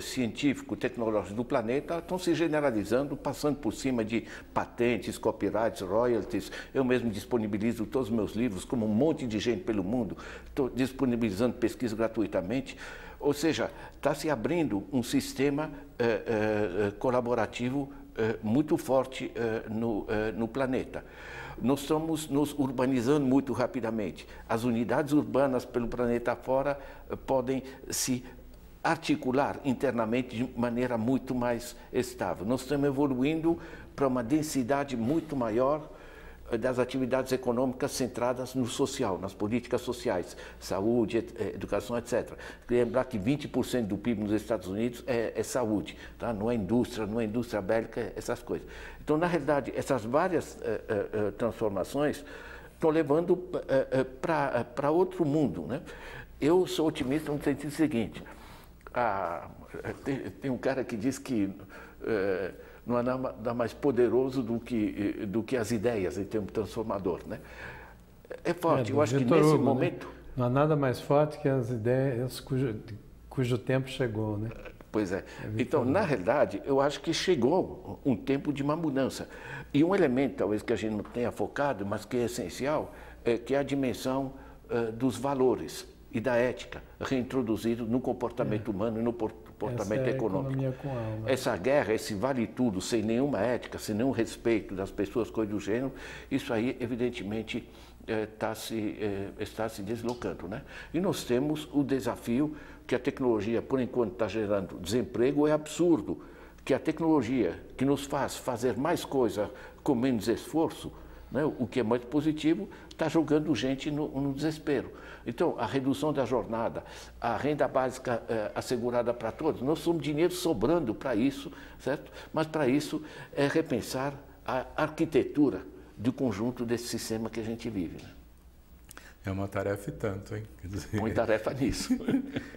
Speaker 3: científicos, tecnológicos do planeta estão se generalizando, passando por cima de patentes, copyrights, royalties. Eu mesmo disponibilizo todos os meus livros, como um monte de gente pelo mundo, estou disponibilizando pesquisa gratuitamente. Ou seja, está se abrindo um sistema colaborativo muito forte no planeta. Nós estamos nos urbanizando muito rapidamente. As unidades urbanas pelo planeta fora podem se articular internamente de maneira muito mais estável. Nós estamos evoluindo para uma densidade muito maior das atividades econômicas centradas no social, nas políticas sociais, saúde, educação, etc. Lembrar que 20% do PIB nos Estados Unidos é saúde, tá? Não é indústria bélica, essas coisas. Então, na realidade, essas várias transformações estão levando para outro mundo, né? Eu sou otimista no sentido seguinte, tem um cara que diz que não há nada mais poderoso do que as ideias em termos transformador, né? É forte, eu acho que nesse momento...
Speaker 2: Né? Não há nada mais forte que as ideias cujo tempo chegou, né?
Speaker 3: Pois é. Então, na realidade, eu acho que chegou um tempo de uma mudança. E um elemento, talvez, que a gente não tenha focado, mas que é essencial, que é a dimensão dos valores e da ética reintroduzidos no comportamento humano e no comportamento econômico. Essa guerra, esse vale tudo, sem nenhuma ética, sem nenhum respeito das pessoas, coisa do gênero, isso aí, evidentemente, está se deslocando, né? E nós temos o desafio que a tecnologia, por enquanto, está gerando desemprego. É absurdo que a tecnologia que nos faz fazer mais coisa com menos esforço, né, o que é muito positivo, está jogando gente no desespero. Então, a redução da jornada, a renda básica assegurada para todos, nós somos dinheiro sobrando para isso, certo? Mas para isso é repensar a arquitetura do conjunto desse sistema que a gente vive, né?
Speaker 1: É uma tarefa e tanto, hein? Quer dizer...
Speaker 3: Muita tarefa nisso.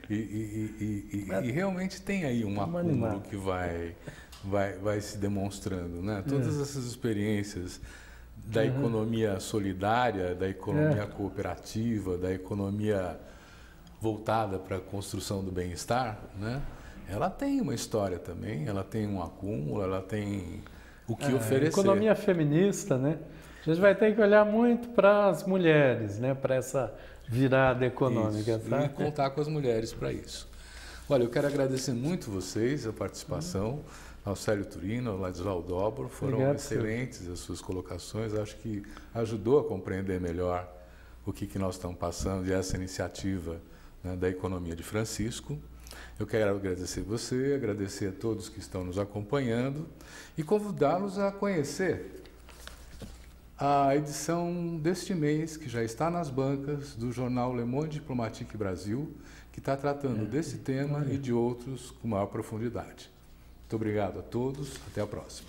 Speaker 1: e realmente tem aí um acúmulo que vai se demonstrando, né? Todas essas experiências da economia solidária, da economia cooperativa, da economia voltada para a construção do bem-estar, né? Ela tem uma história também, ela tem um acúmulo, ela tem o que oferecer.
Speaker 2: Economia feminista, né? A gente vai ter que olhar muito para as mulheres, né? Para essa virada econômica,
Speaker 1: isso,
Speaker 2: tá?
Speaker 1: e contar com as mulheres para isso. Olha, eu quero agradecer muito vocês, a participação, ao Célio Turino, ao Ladislau Dobro, foram
Speaker 2: Obrigado,
Speaker 1: excelentes as suas colocações, acho que ajudou a compreender melhor o que nós estamos passando e essa iniciativa, né, da economia de Francisco. Eu quero agradecer você, agradecer a todos que estão nos acompanhando e convidá-los a conhecer a edição deste mês, que já está nas bancas, do jornal Le Monde Diplomatique Brasil, que está tratando desse tema e de outros com maior profundidade. Muito obrigado a todos, até a próxima.